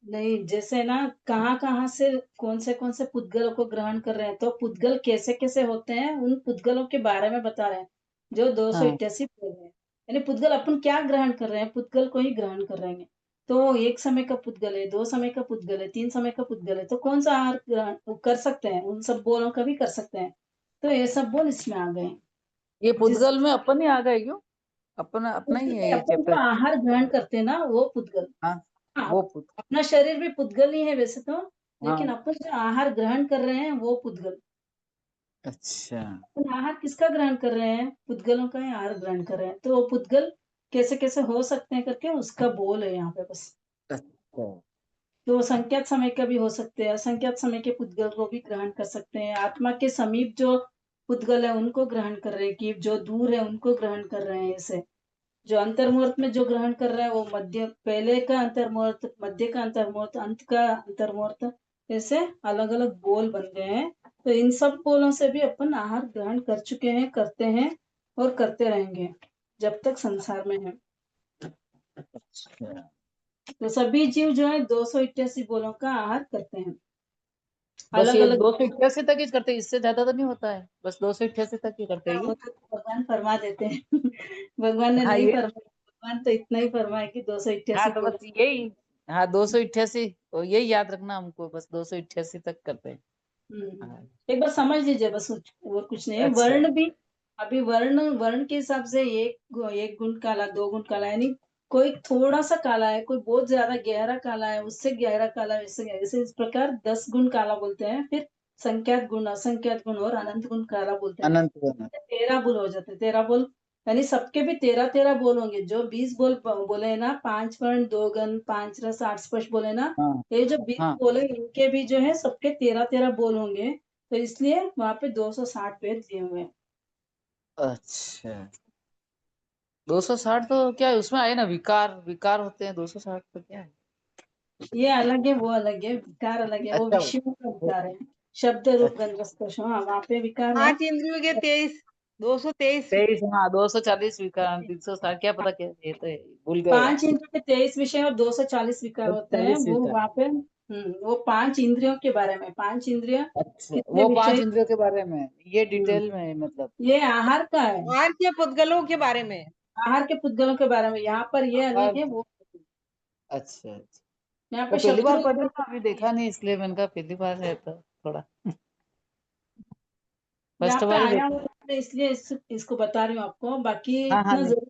नहीं, जैसे ना कहाँ कहाँ से कौन से पुद्गलों को ग्रहण कर रहे हैं, तो पुद्गल कैसे कैसे होते हैं उन पुद्गलों के बारे में बता रहे हैं जो हाँ 288 बोल रहे हैं। यानी पुद्गल अपन क्या ग्रहण कर रहे हैं, पुद्गल को ही ग्रहण कर रहे हैं। तो 1 समय का पुद्गल है, 2 समय का पुद्गल है, 3 समय का पुद्गल है, तो कौन सा आहार ग्रहण वो कर सकते हैं, उन सब बोलों का भी कर सकते हैं। तो ये सब बोल इसमें आ गए। ये जिस पुद्गल में अपन ही आ गए क्यों? अपना अपना ही पुद्गल है में ये अपन जो चैप्टर। आहार ग्रहण करते हैं ना वो पुद्गल। हाँ हाँ, वो पुद अपना शरीर भी पुद्गल ही है वैसे तो, लेकिन हाँ अपन जो आहार ग्रहण कर रहे हैं वो पुद्गल। अच्छा अपन आहार किसका ग्रहण कर रहे हैं? पुद्गलों का ही आहार ग्रहण कर रहे हैं, तो वो पुद्गल कैसे कैसे हो सकते हैं करके उसका बोल है यहाँ पे बस। अच्छा तो संख्यात समय का भी हो सकते हैं, असंख्यात समय के पुद्गल को भी ग्रहण कर सकते हैं। आत्मा के समीप जो पुद्गल है उनको ग्रहण कर रहे हैं, कि जो दूर है उनको ग्रहण कर रहे हैं। ऐसे जो अंतर्मुहूर्त में जो ग्रहण कर रहा है वो मध्य, पहले का अंतर्मुहूर्त, मध्य का अंतर्मुहूर्त, अंत का अंतर्मुहूर्त, ऐसे अलग अलग बोल बन गए हैं। तो इन सब बोलों से भी अपन आहार ग्रहण कर चुके हैं, करते हैं और करते रहेंगे जब तक संसार में है। अच्छा तो सभी जीव जो है 288 बोलों का आहार करते हैं। बस अलग ये अलग 288 तक ही करते हैं, इससे ज्यादा तो नहीं होता है, बस 288 तक ही करते हैं वो ये। तो भगवान फरमा देते हैं। भगवान ने हाँ नहीं ये, फरमाया, भगवान तो इतना ही फरमाया कि हाँ 288 तो बोलो। बस यही, हाँ 288, तो यही याद रखना हमको, बस 288 तक करते हैं। हाँ, एक बार समझ लीजिए बस, और कुछ नहीं है। अच्छा। वर्ण भी अभी वर्ण वर्ण के हिसाब से एक गुण काला, 2 गुण काला, यानी कोई थोड़ा सा काला है, कोई बहुत ज्यादा गहरा काला है, उससे गहरा काला है, इससे गहरा, इस प्रकार 10 गुण काला बोलते हैं। फिर संख्यात गुण, असंख्यात गुण और अनंत गुण काला बोलते हैं। अनंत वर्ण। 13 बोल हो जाते हैं, 13 बोल, यानी सबके भी 13 बोल होंगे। जो 20 बोल बोले ना, 5 वर्ण, 2 गण, 5 रस, 8 स्पर्श बोले ना, हाँ ये जो 20 हाँ। बोले इनके भी जो है सबके 13 बोल होंगे। तो इसलिए वहां पे 260 वेद दिए हुए हैं। अच्छा, 260 तो क्या है, उसमें आए ना विकार, विकार होते हैं, 260 तो क्या है। ये अलग है, वो अलग है, विकार अलग है, वो अच्छा विषयों का वो, विकार है। शब्द रूप अच्छा गंध रस स्पर्श, हाँ वहां पे विकार है। 5 इंद्रियों के 23, 223। 23, हाँ 240 विकार, 360, क्या पता क्या ये तो भूल गए। 5 इंद्रियों के 23 विषय और 240 विकार होते हैं, 240 वो विकार। वहां पे वो 5 इंद्रियों के बारे में, 5 इंद्रिय अच्छा, कितने वो पांच विषय। इंद्रियों के बारे में ये हम्म, डिटेल में मतलब। ये आहार का है, आहार के पुद्गलों के बारे में। आहार के पुद्गलों के बारे में। यहाँ पर ये अलग है, अच्छा वो अच्छा। यहाँ वो पे पहली शब्द बार रूप पढ़ रहा गंध था, अभी देखा नहीं, इसलिए मैंने कहा पहली बार है तो थोड़ा यहाँ फर्स्ट पे बार ही आया देखा। हुआ है, मैं इसलिए इसको बता रही हूँ आपको, बाकी हाँ हाँ, इतना नहीं जरूर।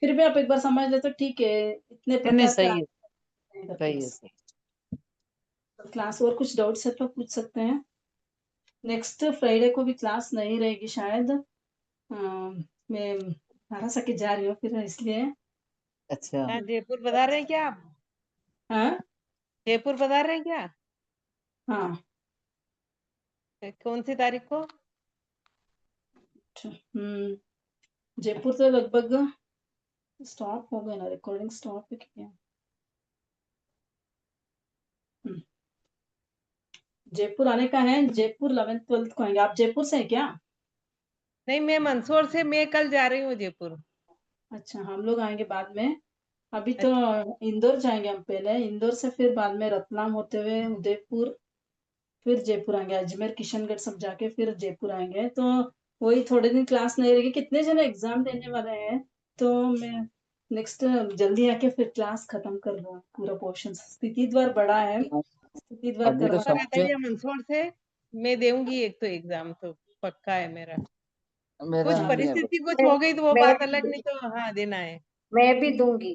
फिर भी आप एक बार समझ ले तो ठीक है। इतने नहीं नहीं, प्रकार का सही है, रहेगा सही है क्लास। सही। क्लास और कुछ डाउट्स है तो पूछ सकते हैं। नेक्स्ट फ्राइडे को भी क्लास नहीं रहेगी शायद। मैं नारासा जा रही हूँ फिर, इसलिए। अच्छा, क्या जयपुर बता रहे हैं क्या आप? हाँ जयपुर बता रहे हैं क्या? हाँ। कौन सी तारीख को? जयपुर तो लगभग स्टॉप हो गया ना, रिकॉर्डिंग स्टॉप है क्या? हम्म, जयपुर आने का है, जयपुर 11th 12th को आएंगे। आप जयपुर से हैं क्या? नहीं, मैं मंदसौर से, मैं कल जा रही हूँ जयपुर। अच्छा, हम लोग आएंगे बाद में। अभी तो अच्छा। इंदौर जाएंगे हम पहले, इंदौर से फिर बाद में रतलाम होते हुए उदयपुर, फिर जयपुर आएंगे, अजमेर किशनगढ़ सब जाके फिर जयपुर आएंगे। तो वही थोड़े दिन क्लास नहीं रहेगी, कितने जने एग्जाम देने वाले हैं। तो मैं नेक्स्ट जल्दी आके फिर क्लास खत्म कर लूँ पूरा पोर्शन। स्थिति द्वार बड़ा है, स्थिति द्वार अभी तो करवा। पर समझे। अतलिया मंदसौर से मैं देऊंगी एक तो एग्जाम, तो पक्का है मेरा। मेरा कुछ हाँ नहीं है अभी। परिस्थिति कुछ मैं हो गई तो वो मैं बात अलग, नहीं तो हाँ देना है। मैं भी दूंगी।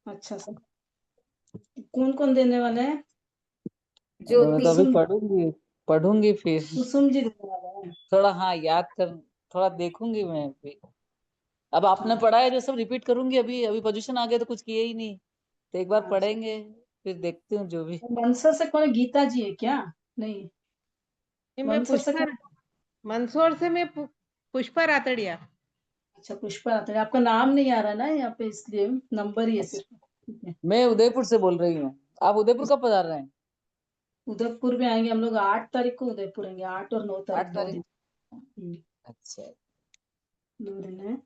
अच्छा सर, कौन कौन देने वाले हैं? मैं तो ज्योति। अभी कुसुम, पढ़ूंगी, पढ़ूंगी फिर कुसुम जी देने वाले हैं। थोड़ा, हाँ याद कर, थोड़ा देखूंगी मैं भी। अब आपने हाँ पढ़ा है जो सब रिपीट करूंगी, अभी अभी पोजीशन आ गया तो कुछ किए ही नहीं, तो एक बार हाँ। पढ़ेंगे, फिर देखती हूँ जो भी। मनसा से कौन है? गीता जी है क्या? नहीं, नहीं, मैं मनसा से पुष्पा, कौन? मंदसौर से मैं पुष्पा रातड़िया। अच्छा, पुष्पा आते हैं। आपका नाम नहीं आ रहा ना यहाँ पे, इसलिए नंबर ही है अच्छा, सिर्फ। ठीक है। मैं उदयपुर से बोल रही हूँ। आप उदयपुर कब पधार रहे हैं? उदयपुर में आएंगे हम लोग 8 तारीख को, उदयपुर आएंगे, 8 और 9 तारीख, 8 तारीख। 2 दिन। अच्छा। 2 दिन है।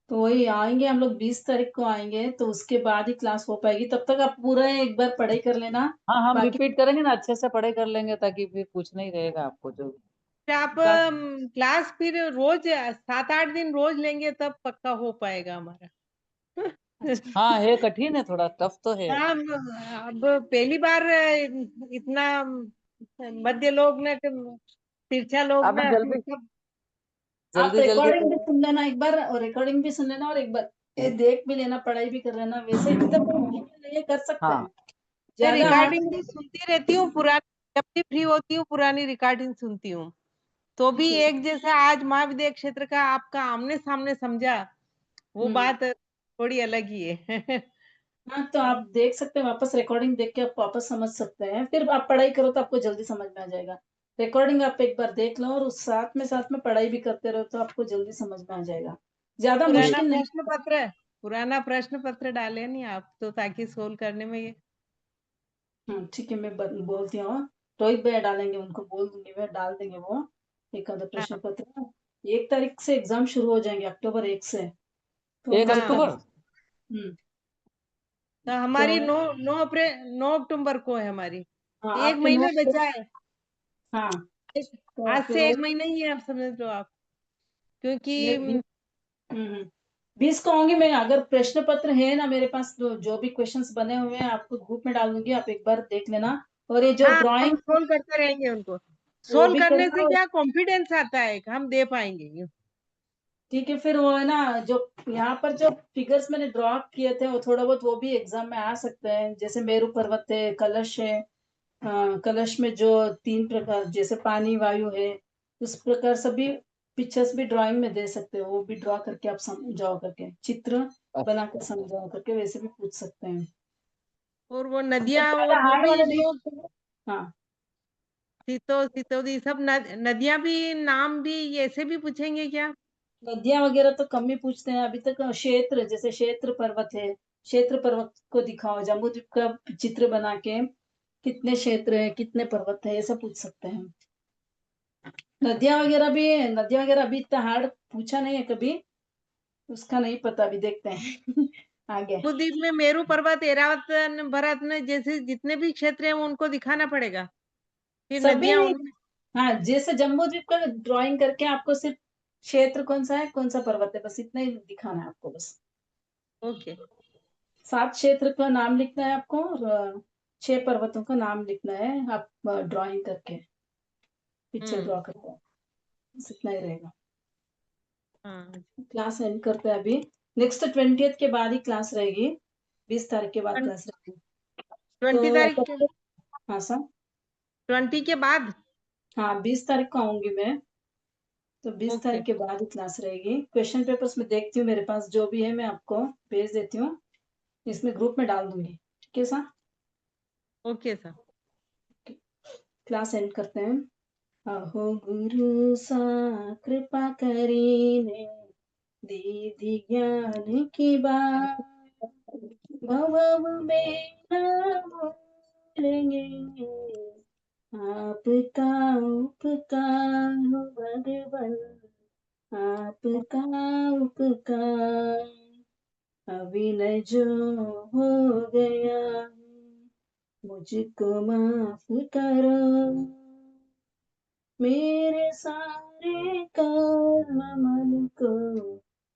तो वही आएंगे हम लोग, 20 तारीख को आएंगे, तो उसके बाद ही क्लास हो पाएगी। तब तक आप पूरा एक बार पढ़ाई कर लेना। हाँ हम बाकी रिपीट करेंगे ना, अच्छे से पढ़ाई कर लेंगे, ताकि फिर कुछ नहीं रहेगा आपको जो। फिर आप बाकी क्लास फिर रोज 7-8 दिन रोज लेंगे तब पक्का हो पाएगा हमारा। अच्छा। हाँ है, कठिन है, थोड़ा टफ तो है। हाँ, अब पहली बार इतना मध्य लोग ने, तिरछा लोग आप ने जल्दी सब। आप जल्दी जल्दी रिकॉर्डिंग भी करो। सुन लेना एक बार, और रिकॉर्डिंग भी सुन लेना, और एक बार ये देख भी लेना, पढ़ाई भी कर लेना। वैसे इतना तो मुश्किल नहीं है, कर सकते हाँ हैं। मैं ज्यादा हार्ड रिकॉर्डिंग भी सुनती रहती हूँ पुरानी, जब भी फ्री होती हूँ पुरानी रिकॉर्डिंग सुनती हूँ। तो भी ठीक है। एक जैसा आज महाविद्या क्षेत्र का आपका आमने सामने समझा, वो हम्म बात थोड़ी अलग ही है। हाँ, तो आप देख सकते हैं, वापस रिकॉर्डिंग देख के आप वापस समझ सकते हैं। फिर आप पढ़ाई करो तो आपको जल्दी समझ में आ जाएगा। रिकॉर्डिंग आप एक बार देख लो, और उस साथ में पढ़ाई भी करते रहो, तो आपको जल्दी समझ में आ जाएगा। ज्यादा पुराना मुश्किल नहीं। प्रश्न पत्र, पुराना प्रश्न पत्र डाले नहीं आप तो, ताकि सोल्व करने में ये। हाँ ठीक है, मैं बोलती हूँ। रोहित भैया डालेंगे, उनको बोल दूंगी, वह डाल देंगे वो एक आधा प्रश्न हाँ पत्र। 1 तारीख से एग्जाम शुरू हो जाएंगे, अक्टूबर 1 से। तो एक मुझे हाँ, अक्टूबर तो तो हमारी 9 अक्टूबर को है हमारी। हाँ, एक आपके महीना नोट। बचा है। हाँ तो आज फिर से वो 1 महीना ही है, आप समझ लो आप, क्योंकि मैं 20 कहूंगी मैं। अगर प्रश्न पत्र है ना मेरे पास, तो जो भी क्वेश्चंस बने हुए हैं आपको ग्रुप में डाल दूंगी, आप एक बार देख लेना। और ये जो हाँ, हम ड्राइंग सोल्व करते रहेंगे उनको। वो सोल्व भी करने करना। से क्या कॉन्फिडेंस आता है कि हम दे पाएंगे। ठीक है, फिर वो है ना जो यहाँ पर जो फिगर्स मैंने ड्रॉ किए थे वो थोड़ा बहुत वो भी एग्जाम में आ सकते हैं। जैसे मेरू पर्वत है, कलश है, कलश में जो 3 प्रकार जैसे पानी वायु है, उस प्रकार सभी पिक्चर्स भी ड्राइंग में दे सकते हो। वो भी ड्रॉ करके आप समझाओ करके, चित्र बनाकर समझाओ करके वैसे भी पूछ सकते हैं। और वो बहुत नदियां ज्यादा और वो हार्ड भी वाला नहीं। जो हाँ, सितोदी सब नदियां भी, नाम भी ऐसे भी पूछेंगे क्या? नदियां वगैरह तो कम ही पूछते हैं अभी तक। क्षेत्र, जैसे क्षेत्र पर्वत है, क्षेत्र पर्वत को दिखाओ, जम्बूद्वीप का चित्र बना के कितने क्षेत्र है, कितने पर्वत है, ऐसा पूछ सकते हैं। नदियां वगैरह भी है, नदियां वगैरह अभी इतना हार्ड पूछा नहीं है कभी, उसका नहीं पता, अभी देखते हैं आगे। जम्बूद्वीप में मेरू पर्वत, एरावत, भरत में जैसे जितने भी क्षेत्र हैं वो उनको दिखाना पड़ेगा, फिर सभी नदियां नहीं। उनमें। हाँ, जैसे जम्बूद्वीप का ड्राइंग करके आपको सिर्फ क्षेत्र कौन सा है, कौन सा पर्वत है, बस इतना ही दिखाना है आपको। बस ओके 7 क्षेत्र का नाम लिखना है आपको, और 6 पर्वतों का नाम लिखना है। आप ड्राइंग करके पिक्चर ड्रॉ करते हैं, बस इतना ही रहेगा। हाँ। क्लास एंड करते हैं अभी। नेक्स्ट 20th के बाद ही क्लास रहेगी, 20 तारीख के बाद क्लास रहेगी। 20 तो तारीख के, हाँ सर, 20 के बाद। हाँ 20 तारीख को आऊंगी मैं, तो 20 ओके तारीख के बाद ही क्लास रहेगी। क्वेश्चन पेपर्स में देखती हूँ, मेरे पास जो भी है मैं आपको भेज देती हूँ, इसमें ग्रुप में डाल दूंगी। ठीक है sir, okay sir. Class and करते हैं। अहो गुरु सा कृपा करीने दीदी ज्ञान की बात, भव में न भूलेंगे आपका उपकार हो भगवन, आपका उपकार। अभिनय जो हो गया मुझको माफ करो, मेरे सारे कर्म मन को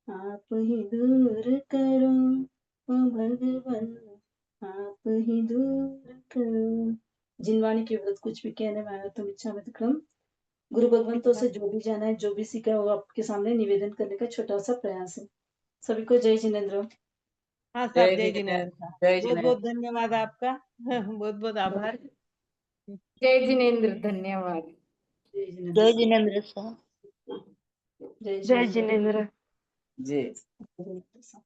आप ही दूर करो, ओ भगवन आप ही दूर करो। जिनवाणी की व्रत कुछ भी कहने में आया तो इच्छा में क्रम गुरु भगवंतों से जो भी जाना है, जो भी सीखा है, वो आपके सामने निवेदन करने का छोटा सा प्रयास है। सभी को जय जिनेन्द्र। हाँ सर, जय जय जिनेन्द्र। जिनेन्द्र सर, जय बहुत बहुत जिनेन्द्र। धन्यवाद आपका बहुत बहुत आभार। जय जिनेन्द्र, धन्यवाद। जय जय जिनेन्द्र। जिनेन्द्र सर। जय जय जिनेन्द्र। जिनेन्द्र। जय जिनेन्द्र।